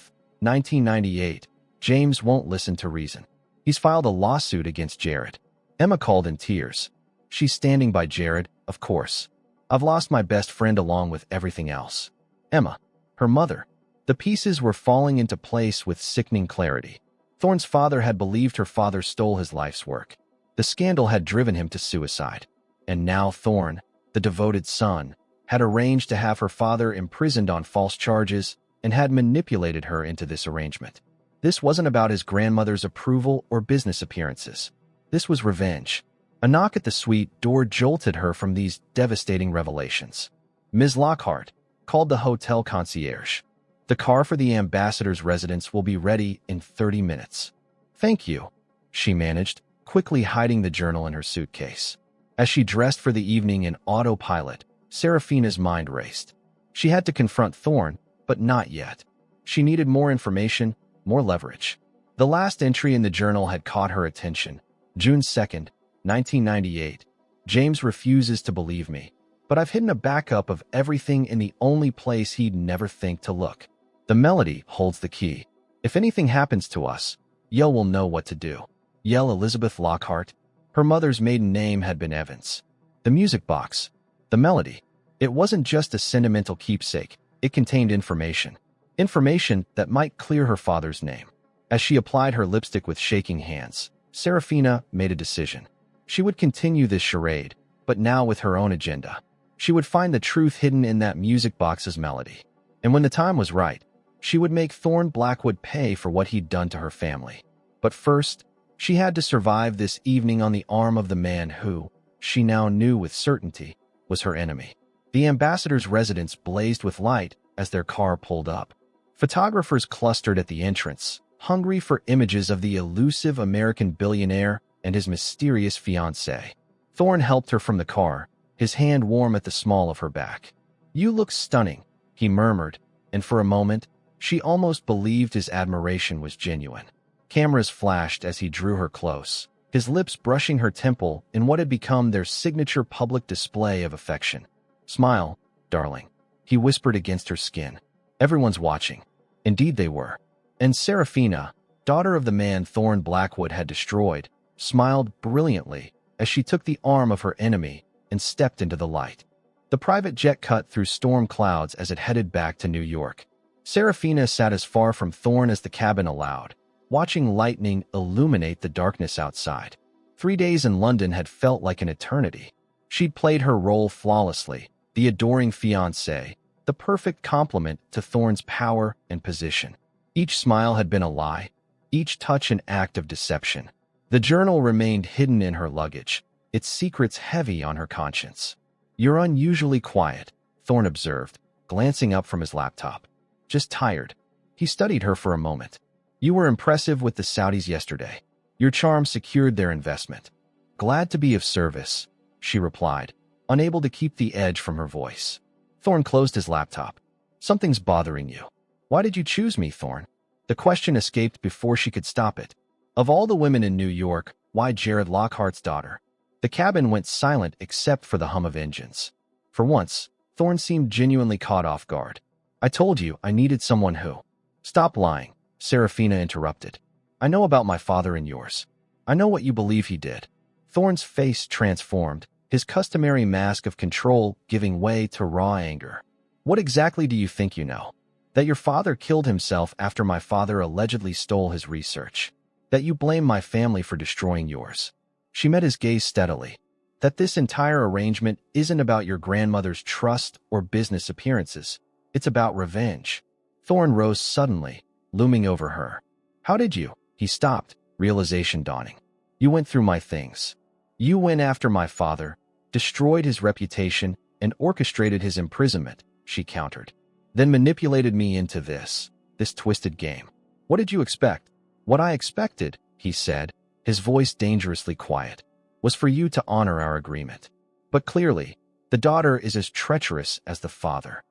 1998. James won't listen to reason. He's filed a lawsuit against Jared. Emma called in tears. She's standing by Jared, of course. I've lost my best friend along with everything else. Emma, her mother. The pieces were falling into place with sickening clarity. Thorn's father had believed her father stole his life's work. The scandal had driven him to suicide. And now Thorn, the devoted son, had arranged to have her father imprisoned on false charges and had manipulated her into this arrangement. This wasn't about his grandmother's approval or business appearances. This was revenge. A knock at the suite door jolted her from these devastating revelations. Ms. Lockhart called the hotel concierge. The car for the ambassador's residence will be ready in 30 minutes. Thank you, she managed, quickly hiding the journal in her suitcase. As she dressed for the evening in autopilot, Serafina's mind raced. She had to confront Thorn, but not yet. She needed more information, more leverage. The last entry in the journal had caught her attention. June 2nd, 1998. James refuses to believe me, but I've hidden a backup of everything in the only place he'd never think to look. The melody holds the key. If anything happens to us, Yell will know what to do. Yell Elizabeth Lockhart. Her mother's maiden name had been Evans. The music box. The melody. It wasn't just a sentimental keepsake. It contained information. Information that might clear her father's name. As she applied her lipstick with shaking hands, Serafina made a decision. She would continue this charade, but now with her own agenda. She would find the truth hidden in that music box's melody. And when the time was right, she would make Thorne Blackwood pay for what he'd done to her family. But first, she had to survive this evening on the arm of the man who, she now knew with certainty, was her enemy. The ambassador's residence blazed with light as their car pulled up. Photographers clustered at the entrance, hungry for images of the elusive American billionaire and his mysterious fiancée. Thorne helped her from the car, his hand warm at the small of her back. "You look stunning," he murmured, and for a moment, she almost believed his admiration was genuine. Cameras flashed as he drew her close, his lips brushing her temple in what had become their signature public display of affection. "Smile, darling," he whispered against her skin. "Everyone's watching." Indeed they were. And Serafina, daughter of the man Thorne Blackwood had destroyed, smiled brilliantly as she took the arm of her enemy and stepped into the light. The private jet cut through storm clouds as it headed back to New York. Serafina sat as far from Thorne as the cabin allowed, watching lightning illuminate the darkness outside. 3 days in London had felt like an eternity. She'd played her role flawlessly, the adoring fiancée, the perfect complement to Thorne's power and position. Each smile had been a lie, each touch an act of deception. The journal remained hidden in her luggage, its secrets heavy on her conscience. "You're unusually quiet," Thorne observed, glancing up from his laptop. "Just tired." He studied her for a moment. "You were impressive with the Saudis yesterday. Your charm secured their investment." "Glad to be of service," she replied, unable to keep the edge from her voice. Thorne closed his laptop. "Something's bothering you." "Why did you choose me, Thorne?" The question escaped before she could stop it. Of all the women in New York, why Jared Lockhart's daughter? The cabin went silent except for the hum of engines. For once, Thorne seemed genuinely caught off guard. "I told you I needed someone who—" "Stop lying," Serafina interrupted. "I know about my father and yours. I know what you believe he did." Thorne's face transformed, his customary mask of control giving way to raw anger. "What exactly do you think you know? That your father killed himself after my father allegedly stole his research. That you blame my family for destroying yours." She met his gaze steadily. "That this entire arrangement isn't about your grandmother's trust or business appearances. It's about revenge." Thorne rose suddenly, looming over her. "How did you?" He stopped, realization dawning. "You went through my things. You went after my father, destroyed his reputation, and orchestrated his imprisonment," she countered. "Then manipulated me into this twisted game. What did you expect?" "What I expected," he said, his voice dangerously quiet, "was for you to honor our agreement. But clearly, the daughter is as treacherous as the father."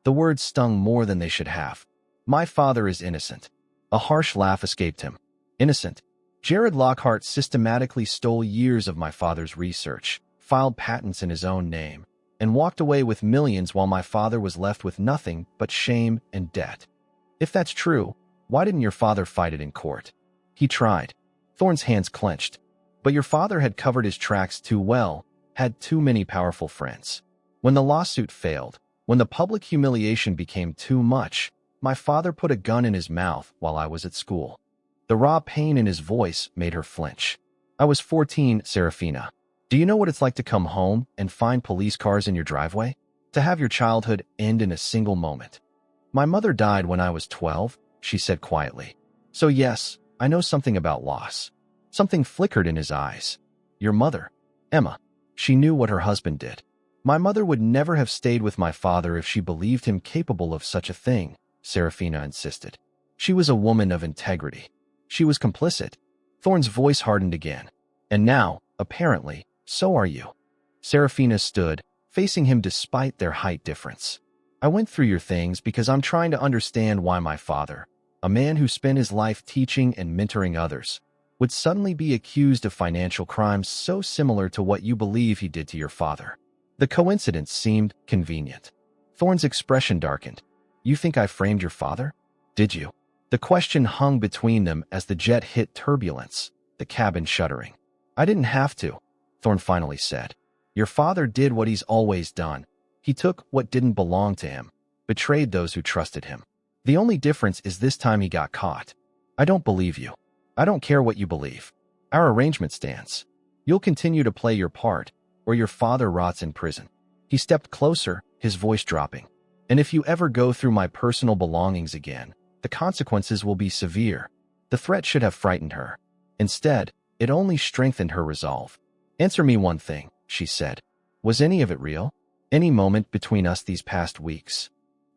The words stung more than they should have. "My father is innocent." A harsh laugh escaped him. "Innocent? Jared Lockhart systematically stole years of my father's research, filed patents in his own name, and walked away with millions while my father was left with nothing but shame and debt. If that's true, why didn't your father fight it in court?" "He tried." Thorne's hands clenched. "But your father had covered his tracks too well, had too many powerful friends. When the lawsuit failed, when the public humiliation became too much, my father put a gun in his mouth while I was at school." The raw pain in his voice made her flinch. "I was 14, Serafina. Do you know what it's like to come home and find police cars in your driveway? To have your childhood end in a single moment?" "My mother died when I was 12, she said quietly. "So yes, I know something about loss." Something flickered in his eyes. "Your mother, Emma." She knew what her husband did. "My mother would never have stayed with my father if she believed him capable of such a thing," Serafina insisted. "She was a woman of integrity. She was complicit." Thorne's voice hardened again. "And now, apparently, so are you." Serafina stood, facing him despite their height difference. "I went through your things because I'm trying to understand why my father, a man who spent his life teaching and mentoring others, would suddenly be accused of financial crimes so similar to what you believe he did to your father." The coincidence seemed convenient. Thorne's expression darkened. "You think I framed your father? Did you?" The question hung between them as the jet hit turbulence, the cabin shuddering. "I didn't have to," Thorne finally said. "Your father did what he's always done. He took what didn't belong to him, betrayed those who trusted him. The only difference is this time he got caught. I don't believe you. I don't care what you believe. Our arrangement stands. You'll continue to play your part, or your father rots in prison." He stepped closer, his voice dropping. And if you ever go through my personal belongings again, the consequences will be severe. The threat should have frightened her. Instead, it only strengthened her resolve. Answer me one thing, she said. Was any of it real? Any moment between us these past weeks?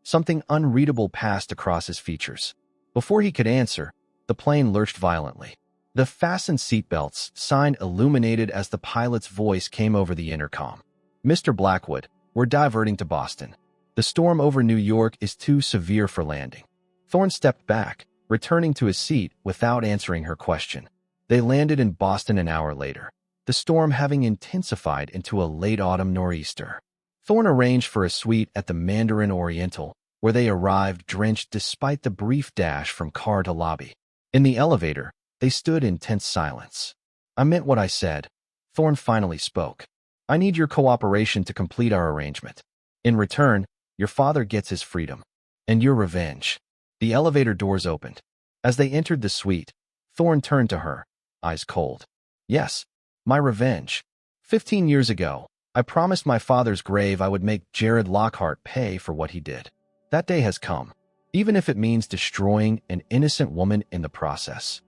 Something unreadable passed across his features. Before he could answer, the plane lurched violently. The fasten seatbelts sign illuminated as the pilot's voice came over the intercom. Mr. Blackwood, we're diverting to Boston. The storm over New York is too severe for landing. Thorne stepped back, returning to his seat without answering her question. They landed in Boston an hour later, the storm having intensified into a late autumn nor'easter. Thorne arranged for a suite at the Mandarin Oriental, where they arrived drenched despite the brief dash from car to lobby. In the elevator, they stood in tense silence. I meant what I said. Thorne finally spoke. I need your cooperation to complete our arrangement. In return, your father gets his freedom. And your revenge. The elevator doors opened. As they entered the suite, Thorne turned to her, eyes cold. Yes, my revenge. 15 years ago, I promised my father's grave I would make Jared Lockhart pay for what he did. That day has come, even if it means destroying an innocent woman in the process.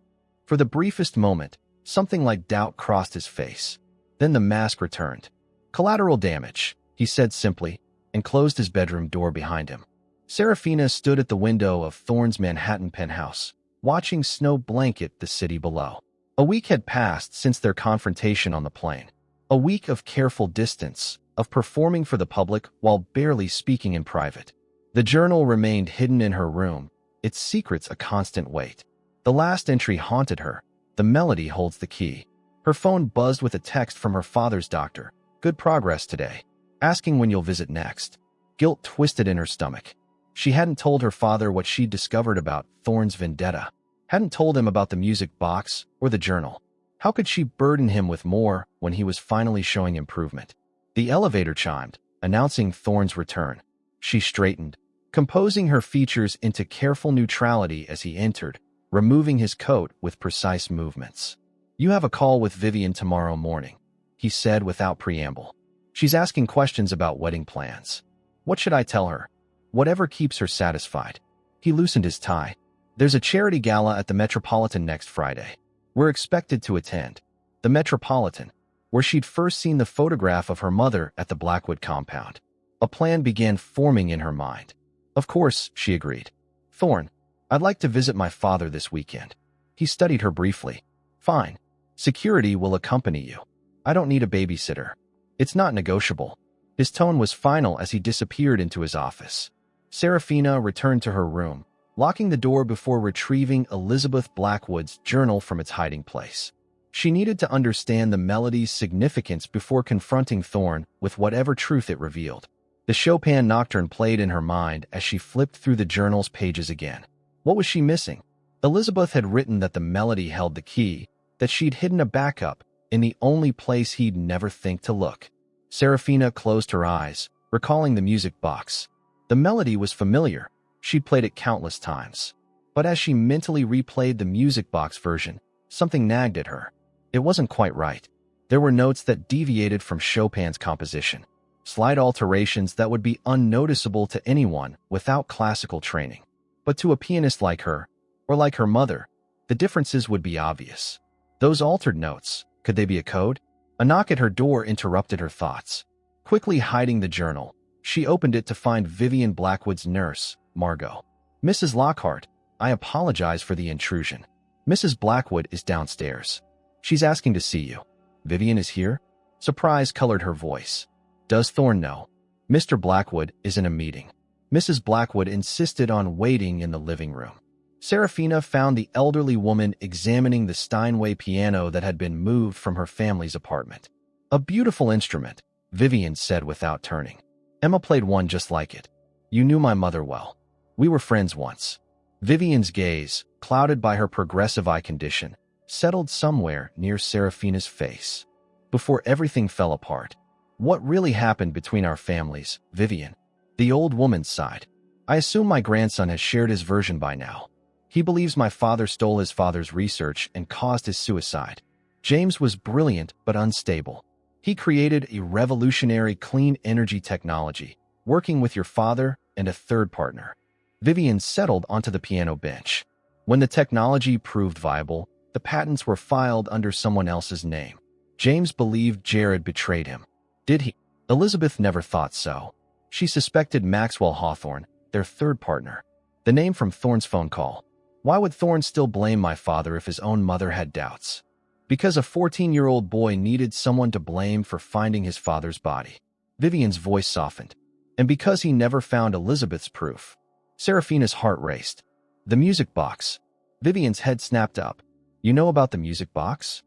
For the briefest moment, something like doubt crossed his face. Then the mask returned. Collateral damage, he said simply, and closed his bedroom door behind him. Serafina stood at the window of Thorne's Manhattan penthouse, watching snow blanket the city below. A week had passed since their confrontation on the plane. A week of careful distance, of performing for the public while barely speaking in private. The journal remained hidden in her room, its secrets a constant weight. The last entry haunted her. The melody holds the key. Her phone buzzed with a text from her father's doctor. Good progress today. Asking when you'll visit next. Guilt twisted in her stomach. She hadn't told her father what she'd discovered about Thorne's vendetta. Hadn't told him about the music box or the journal. How could she burden him with more when he was finally showing improvement? The elevator chimed, announcing Thorne's return. She straightened, composing her features into careful neutrality as he entered, removing his coat with precise movements. You have a call with Vivian tomorrow morning, he said without preamble. She's asking questions about wedding plans. What should I tell her? Whatever keeps her satisfied. He loosened his tie. There's a charity gala at the Metropolitan next Friday. We're expected to attend. The Metropolitan, where she'd first seen the photograph of her mother at the Blackwood compound. A plan began forming in her mind. Of course, she agreed. Thorne, I'd like to visit my father this weekend. He studied her briefly. Fine. Security will accompany you. I don't need a babysitter. It's not negotiable. His tone was final as he disappeared into his office. Serafina returned to her room, locking the door before retrieving Elizabeth Blackwood's journal from its hiding place. She needed to understand the melody's significance before confronting Thorne with whatever truth it revealed. The Chopin Nocturne played in her mind as she flipped through the journal's pages again. What was she missing? Elizabeth had written that the melody held the key, that she'd hidden a backup in the only place he'd never think to look. Serafina closed her eyes, recalling the music box. The melody was familiar. She'd played it countless times. But as she mentally replayed the music box version, something nagged at her. It wasn't quite right. There were notes that deviated from Chopin's composition. Slight alterations that would be unnoticeable to anyone without classical training. But to a pianist like her, or like her mother, the differences would be obvious. Those altered notes, could they be a code? A knock at her door interrupted her thoughts. Quickly hiding the journal, she opened it to find Vivian Blackwood's nurse, Margot. Mrs. Lockhart, I apologize for the intrusion. Mrs. Blackwood is downstairs. She's asking to see you. Vivian is here? Surprise colored her voice. Does Thorne know? Mr. Blackwood is in a meeting. Mrs. Blackwood insisted on waiting in the living room. Serafina found the elderly woman examining the Steinway piano that had been moved from her family's apartment. A beautiful instrument, Vivian said without turning. Emma played one just like it. You knew my mother well. We were friends once. Vivian's gaze, clouded by her progressive eye condition, settled somewhere near Serafina's face. Before everything fell apart. What really happened between our families, Vivian? The old woman sighed. I assume my grandson has shared his version by now. He believes my father stole his father's research and caused his suicide. James was brilliant but unstable. He created a revolutionary clean energy technology. Working with your father, and a third partner. Vivian settled onto the piano bench. When the technology proved viable, the patents were filed under someone else's name. James believed Jared betrayed him. Did he? Elizabeth never thought so. She suspected Maxwell Hawthorne, their third partner. The name from Thorne's phone call. Why would Thorne still blame my father if his own mother had doubts? Because a 14-year-old boy needed someone to blame for finding his father's body. Vivian's voice softened. And because he never found Elizabeth's proof. Seraphina's heart raced. The music box. Vivian's head snapped up. You know about the music box?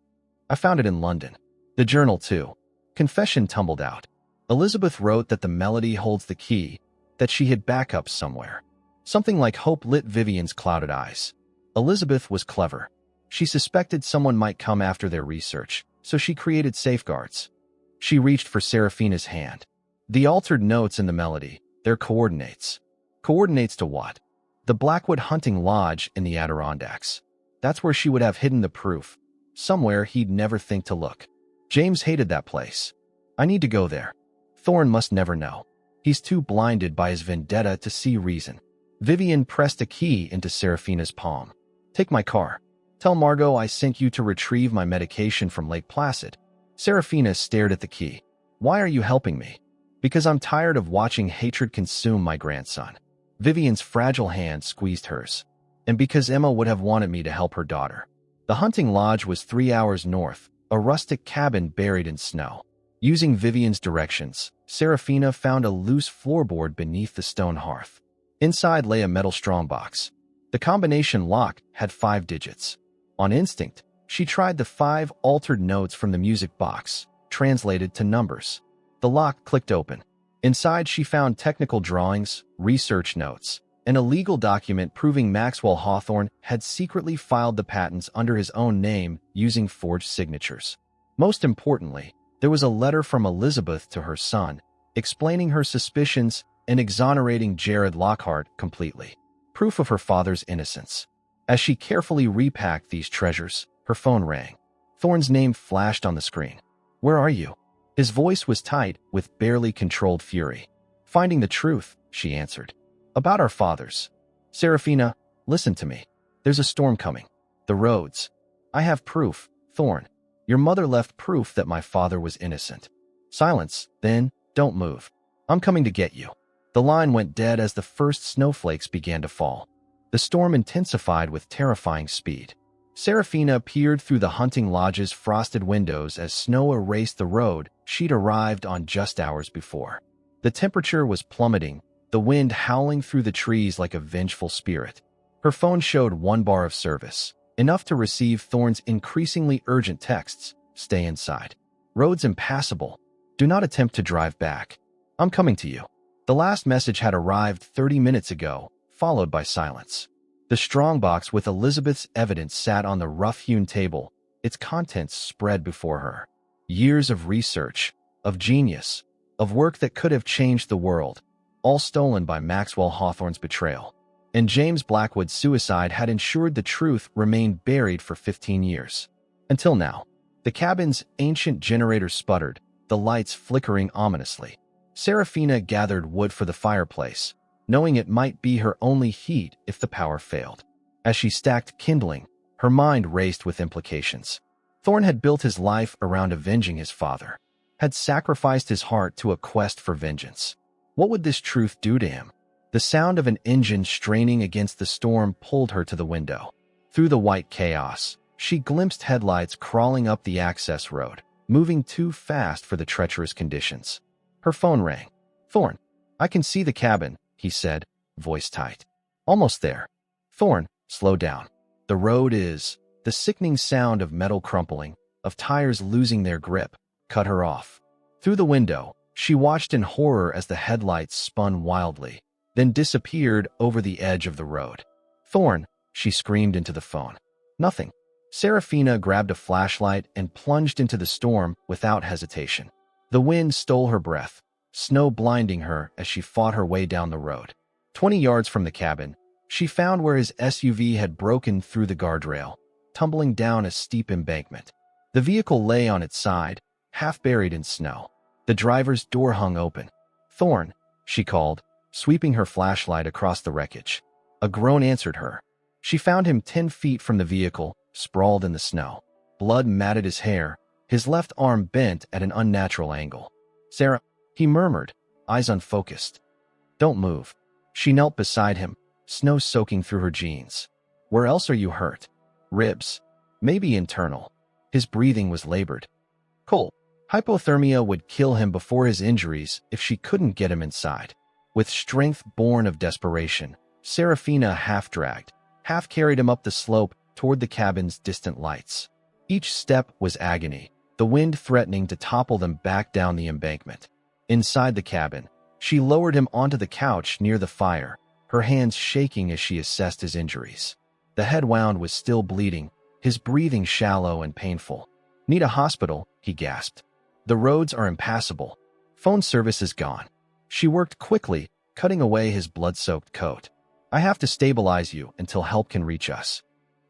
I found it in London. The journal, too. Confession tumbled out. Elizabeth wrote that the melody holds the key, that she hid backups somewhere. Something like hope lit Vivian's clouded eyes. Elizabeth was clever. She suspected someone might come after their research, so she created safeguards. She reached for Seraphina's hand. The altered notes in the melody, their coordinates. Coordinates to what? The Blackwood Hunting Lodge in the Adirondacks. That's where she would have hidden the proof. Somewhere he'd never think to look. James hated that place. I need to go there. Thorne must never know. He's too blinded by his vendetta to see reason. Vivian pressed a key into Seraphina's palm. Take my car. Tell Margot I sent you to retrieve my medication from Lake Placid. Seraphina stared at the key. Why are you helping me? Because I'm tired of watching hatred consume my grandson. Vivian's fragile hand squeezed hers. And because Emma would have wanted me to help her daughter. The hunting lodge was 3 hours north, a rustic cabin buried in snow. Using Vivian's directions, Seraphina found a loose floorboard beneath the stone hearth. Inside lay a metal strongbox. The combination lock had 5 digits. On instinct, she tried the 5 altered notes from the music box, translated to numbers. The lock clicked open. Inside she found technical drawings, research notes, and a legal document proving Maxwell Hawthorne had secretly filed the patents under his own name using forged signatures. Most importantly, there was a letter from Elizabeth to her son, explaining her suspicions and exonerating Jared Lockhart completely. Proof of her father's innocence. As she carefully repacked these treasures, her phone rang. Thorne's name flashed on the screen. Where are you? His voice was tight with barely controlled fury. Finding the truth, she answered. About our fathers. Seraphina, listen to me. There's a storm coming. The roads. I have proof, Thorne. Your mother left proof that my father was innocent. Silence, then, don't move. I'm coming to get you. The line went dead as the first snowflakes began to fall. The storm intensified with terrifying speed. Seraphina peered through the hunting lodge's frosted windows as snow erased the road she'd arrived on just hours before. The temperature was plummeting, the wind howling through the trees like a vengeful spirit. Her phone showed 1 bar of service, enough to receive Thorne's increasingly urgent texts. Stay inside. Roads impassable. Do not attempt to drive back. I'm coming to you. The last message had arrived 30 minutes ago, followed by silence. The strongbox with Elizabeth's evidence sat on the rough-hewn table, its contents spread before her. Years of research, of genius, of work that could have changed the world, all stolen by Maxwell Hawthorne's betrayal. And James Blackwood's suicide had ensured the truth remained buried for 15 years. Until now. The cabin's ancient generator sputtered, the lights flickering ominously. Seraphina gathered wood for the fireplace, knowing it might be her only heat if the power failed. As she stacked kindling, her mind raced with implications. Thorne had built his life around avenging his father, had sacrificed his heart to a quest for vengeance. What would this truth do to him? The sound of an engine straining against the storm pulled her to the window. Through the white chaos, she glimpsed headlights crawling up the access road, moving too fast for the treacherous conditions. Her phone rang. Thorne, I can see the cabin, he said, voice tight. Almost there. Thorne, slow down. The road is... The sickening sound of metal crumpling, of tires losing their grip, cut her off. Through the window, she watched in horror as the headlights spun wildly, then disappeared over the edge of the road. Thorne, she screamed into the phone. Nothing. Seraphina grabbed a flashlight and plunged into the storm without hesitation. The wind stole her breath, snow blinding her as she fought her way down the road. 20 yards from the cabin, she found where his SUV had broken through the guardrail, tumbling down a steep embankment. The vehicle lay on its side, half buried in snow. The driver's door hung open. Thorne, she called, sweeping her flashlight across the wreckage. A groan answered her. She found him 10 feet from the vehicle, sprawled in the snow. Blood matted his hair, his left arm bent at an unnatural angle. "Sarah," he murmured, eyes unfocused. "Don't move." She knelt beside him, snow soaking through her jeans. "Where else are you hurt?" "Ribs. Maybe internal." His breathing was labored. "Cool." Hypothermia would kill him before his injuries if she couldn't get him inside. With strength born of desperation, Serafina half-dragged, half-carried him up the slope toward the cabin's distant lights. Each step was agony, the wind threatening to topple them back down the embankment. Inside the cabin, she lowered him onto the couch near the fire, her hands shaking as she assessed his injuries. The head wound was still bleeding, his breathing shallow and painful. "Need a hospital," he gasped. "The roads are impassable. Phone service is gone." She worked quickly, cutting away his blood-soaked coat. "I have to stabilize you until help can reach us."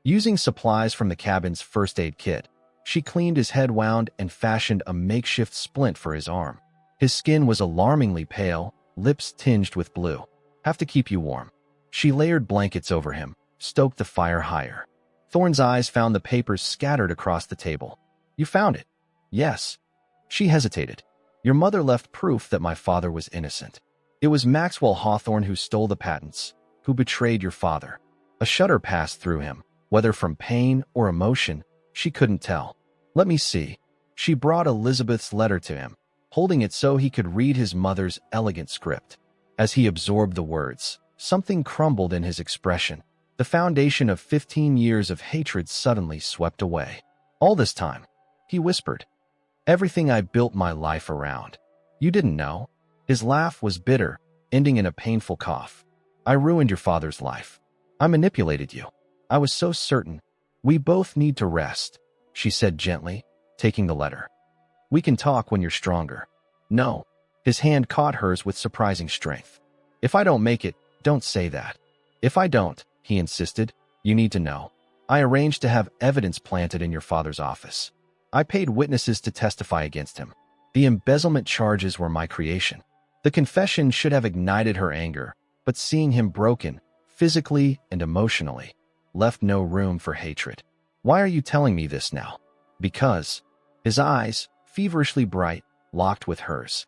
Using supplies from the cabin's first aid kit, she cleaned his head wound and fashioned a makeshift splint for his arm. His skin was alarmingly pale, lips tinged with blue. "Have to keep you warm." She layered blankets over him, stoked the fire higher. Thorne's eyes found the papers scattered across the table. "You found it?" "Yes." She hesitated. "Your mother left proof that my father was innocent. It was Maxwell Hawthorne who stole the patents, who betrayed your father." A shudder passed through him, whether from pain or emotion, she couldn't tell. "Let me see." She brought Elizabeth's letter to him, holding it so he could read his mother's elegant script. As he absorbed the words, something crumbled in his expression. The foundation of 15 years of hatred suddenly swept away. "All this time," he whispered. "Everything I built my life around. You didn't know." His laugh was bitter, ending in a painful cough. "I ruined your father's life. I manipulated you. I was so certain. We both need to rest," she said gently, taking the letter. "We can talk when you're stronger." "No." His hand caught hers with surprising strength. "If I don't make it, don't say that." "If I don't," he insisted, "you need to know. I arranged to have evidence planted in your father's office. I paid witnesses to testify against him. The embezzlement charges were my creation." The confession should have ignited her anger, but seeing him broken, physically and emotionally, left no room for hatred. "Why are you telling me this now?" "Because," his eyes, feverishly bright, locked with hers.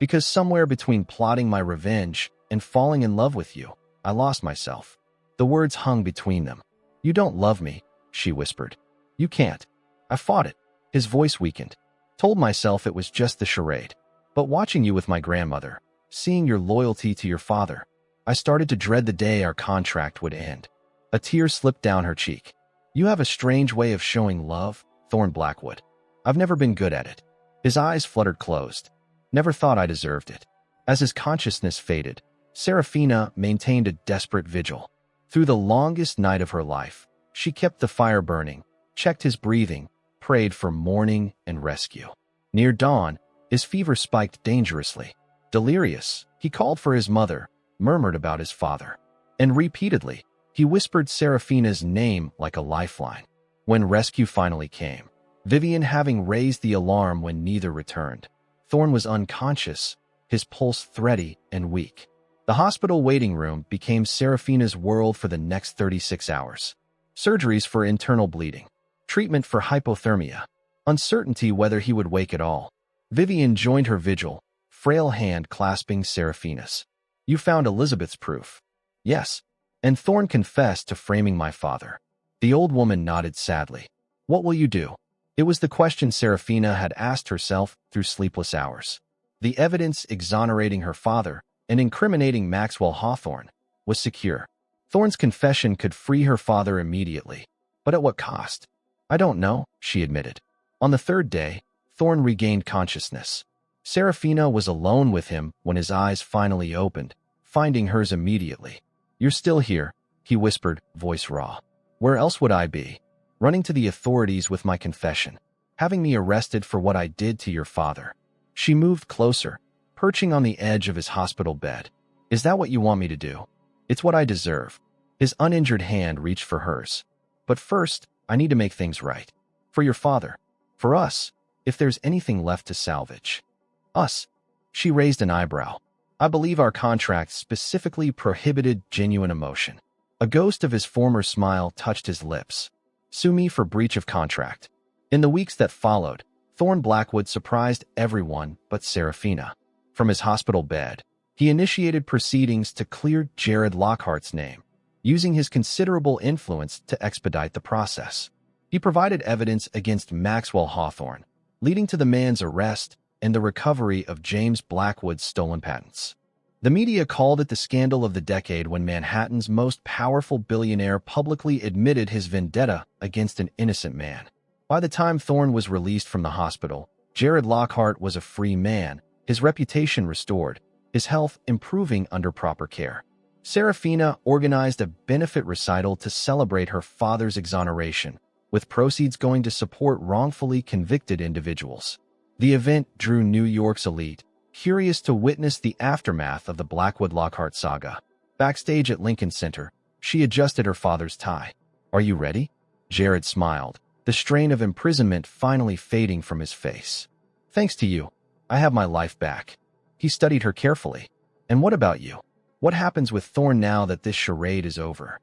"Because somewhere between plotting my revenge and falling in love with you, I lost myself." The words hung between them. "You don't love me," she whispered. "You can't." "I fought it." His voice weakened. "Told myself it was just the charade. But watching you with my grandmother, seeing your loyalty to your father, I started to dread the day our contract would end." A tear slipped down her cheek. "You have a strange way of showing love, Thorne Blackwood. I've never been good at it." His eyes fluttered closed. "Never thought I deserved it." As his consciousness faded, Serafina maintained a desperate vigil. Through the longest night of her life, she kept the fire burning, checked his breathing, prayed for morning and rescue. Near dawn, his fever spiked dangerously. Delirious, he called for his mother, murmured about his father. And repeatedly, he whispered Serafina's name like a lifeline. When rescue finally came, Vivian having raised the alarm when neither returned, Thorne was unconscious, his pulse thready and weak. The hospital waiting room became Serafina's world for the next 36 hours. Surgeries for internal bleeding, treatment for hypothermia, uncertainty whether he would wake at all. Vivian joined her vigil, frail hand clasping Serafina's. "You found Elizabeth's proof." "Yes." "And Thorne confessed to framing my father." The old woman nodded sadly. "What will you do?" It was the question Serafina had asked herself through sleepless hours. The evidence exonerating her father and incriminating Maxwell Hawthorne was secure. Thorne's confession could free her father immediately, but at what cost? "I don't know," she admitted. On the third day, Thorne regained consciousness. Serafina was alone with him when his eyes finally opened, finding hers immediately. "You're still here," he whispered, voice raw. "Where else would I be? Running to the authorities with my confession, having me arrested for what I did to your father." She moved closer, perching on the edge of his hospital bed. "Is that what you want me to do?" "It's what I deserve." His uninjured hand reached for hers. "But first, I need to make things right. For your father. For us, if there's anything left to salvage." "Us?" She raised an eyebrow. I believe our contract specifically prohibited genuine emotion. A ghost of his former smile touched his lips. Sue me for breach of contract. In the weeks that followed, Thorne Blackwood surprised everyone but Serafina. From his hospital bed, he initiated proceedings to clear Jared Lockhart's name, using his considerable influence to expedite the process. He provided evidence against Maxwell Hawthorne, leading to the man's arrest and the recovery of James Blackwood's stolen patents. The media called it the scandal of the decade when Manhattan's most powerful billionaire publicly admitted his vendetta against an innocent man. By the time Thorne was released from the hospital, Jared Lockhart was a free man, his reputation restored, his health improving under proper care. Serafina organized a benefit recital to celebrate her father's exoneration, with proceeds going to support wrongfully convicted individuals. The event drew New York's elite, curious to witness the aftermath of the Blackwood-Lockhart saga. Backstage at Lincoln Center, she adjusted her father's tie. "Are you ready?" Jared smiled, the strain of imprisonment finally fading from his face. "Thanks to you, I have my life back." He studied her carefully. "And what about you? What happens with Thorne now that this charade is over?"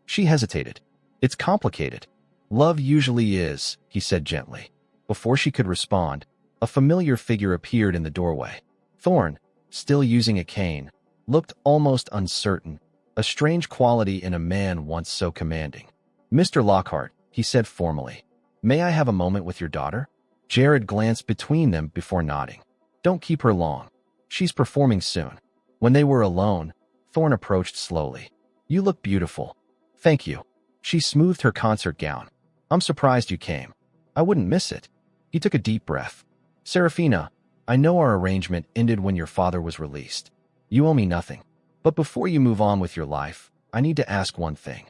She hesitated. "It's complicated. Love usually is," he said gently. Before she could respond, a familiar figure appeared in the doorway. Thorne, still using a cane, looked almost uncertain, a strange quality in a man once so commanding. "Mr. Lockhart," he said formally, "may I have a moment with your daughter?" Jared glanced between them before nodding. "Don't keep her long. She's performing soon." When they were alone, Thorne approached slowly. "You look beautiful." "Thank you." She smoothed her concert gown. "I'm surprised you came. I wouldn't miss it." He took a deep breath. "Serafina, I know our arrangement ended when your father was released. You owe me nothing. But before you move on with your life, I need to ask one thing."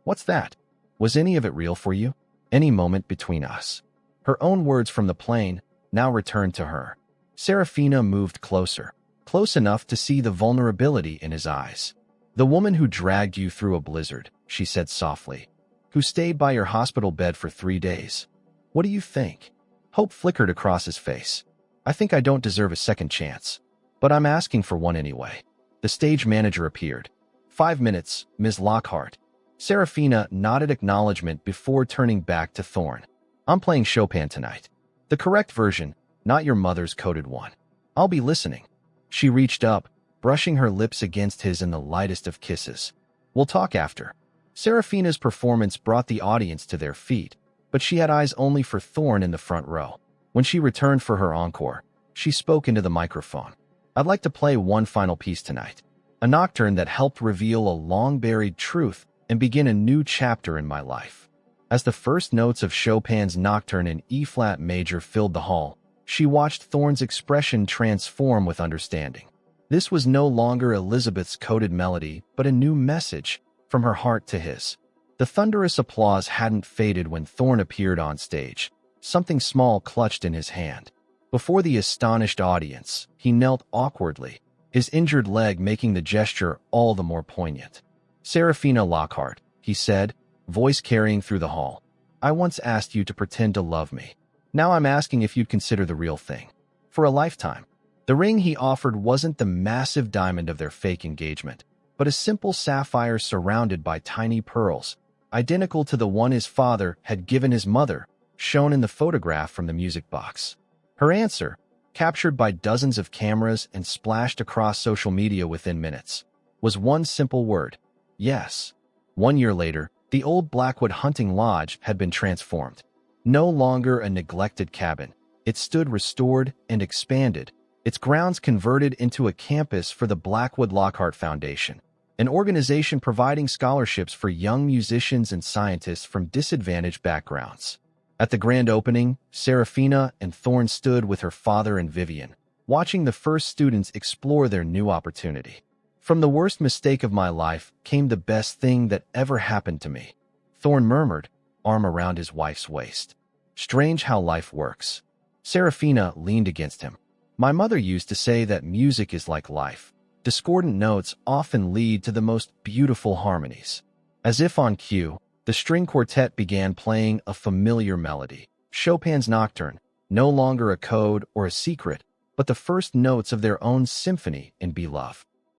"What's that?" "Was any of it real for you? Any moment between us?" Her own words from the plane now returned to her. Serafina moved closer, close enough to see the vulnerability in his eyes. "The woman who dragged you through a blizzard," she said softly, "who stayed by your hospital bed for 3 days. What do you think?" Hope flickered across his face. "I think I don't deserve a second chance, but I'm asking for one anyway." The stage manager appeared. "5 minutes, Ms. Lockhart." Serafina nodded acknowledgement before turning back to Thorne. "I'm playing Chopin tonight. The correct version, not your mother's coded one. I'll be listening." She reached up, brushing her lips against his in the lightest of kisses. "We'll talk after." Serafina's performance brought the audience to their feet, but she had eyes only for Thorne in the front row. When she returned for her encore, she spoke into the microphone. "I'd like to play one final piece tonight. A nocturne that helped reveal a long-buried truth and begin a new chapter in my life." As the first notes of Chopin's Nocturne in E-flat major filled the hall, she watched Thorne's expression transform with understanding. This was no longer Elizabeth's coded melody, but a new message from her heart to his. The thunderous applause hadn't faded when Thorne appeared on stage, something small clutched in his hand. Before the astonished audience, he knelt awkwardly, his injured leg making the gesture all the more poignant. "Serafina Lockhart," he said, voice carrying through the hall, "I once asked you to pretend to love me. Now I'm asking if you'd consider the real thing. For a lifetime." The ring he offered wasn't the massive diamond of their fake engagement, but a simple sapphire surrounded by tiny pearls, identical to the one his father had given his mother, shown in the photograph from the music box. Her answer, captured by dozens of cameras and splashed across social media within minutes, was one simple word: yes. 1 year later, the old Blackwood hunting lodge had been transformed. No longer a neglected cabin, it stood restored and expanded, its grounds converted into a campus for the Blackwood Lockhart Foundation, an organization providing scholarships for young musicians and scientists from disadvantaged backgrounds. At the grand opening, Serafina and Thorne stood with her father and Vivian, watching the first students explore their new opportunity. "From the worst mistake of my life came the best thing that ever happened to me," Thorne murmured, arm around his wife's waist. "Strange how life works." Serafina leaned against him. "My mother used to say that music is like life. Discordant notes often lead to the most beautiful harmonies." As if on cue, the string quartet began playing a familiar melody, Chopin's Nocturne, no longer a code or a secret, but the first notes of their own symphony in Be Love.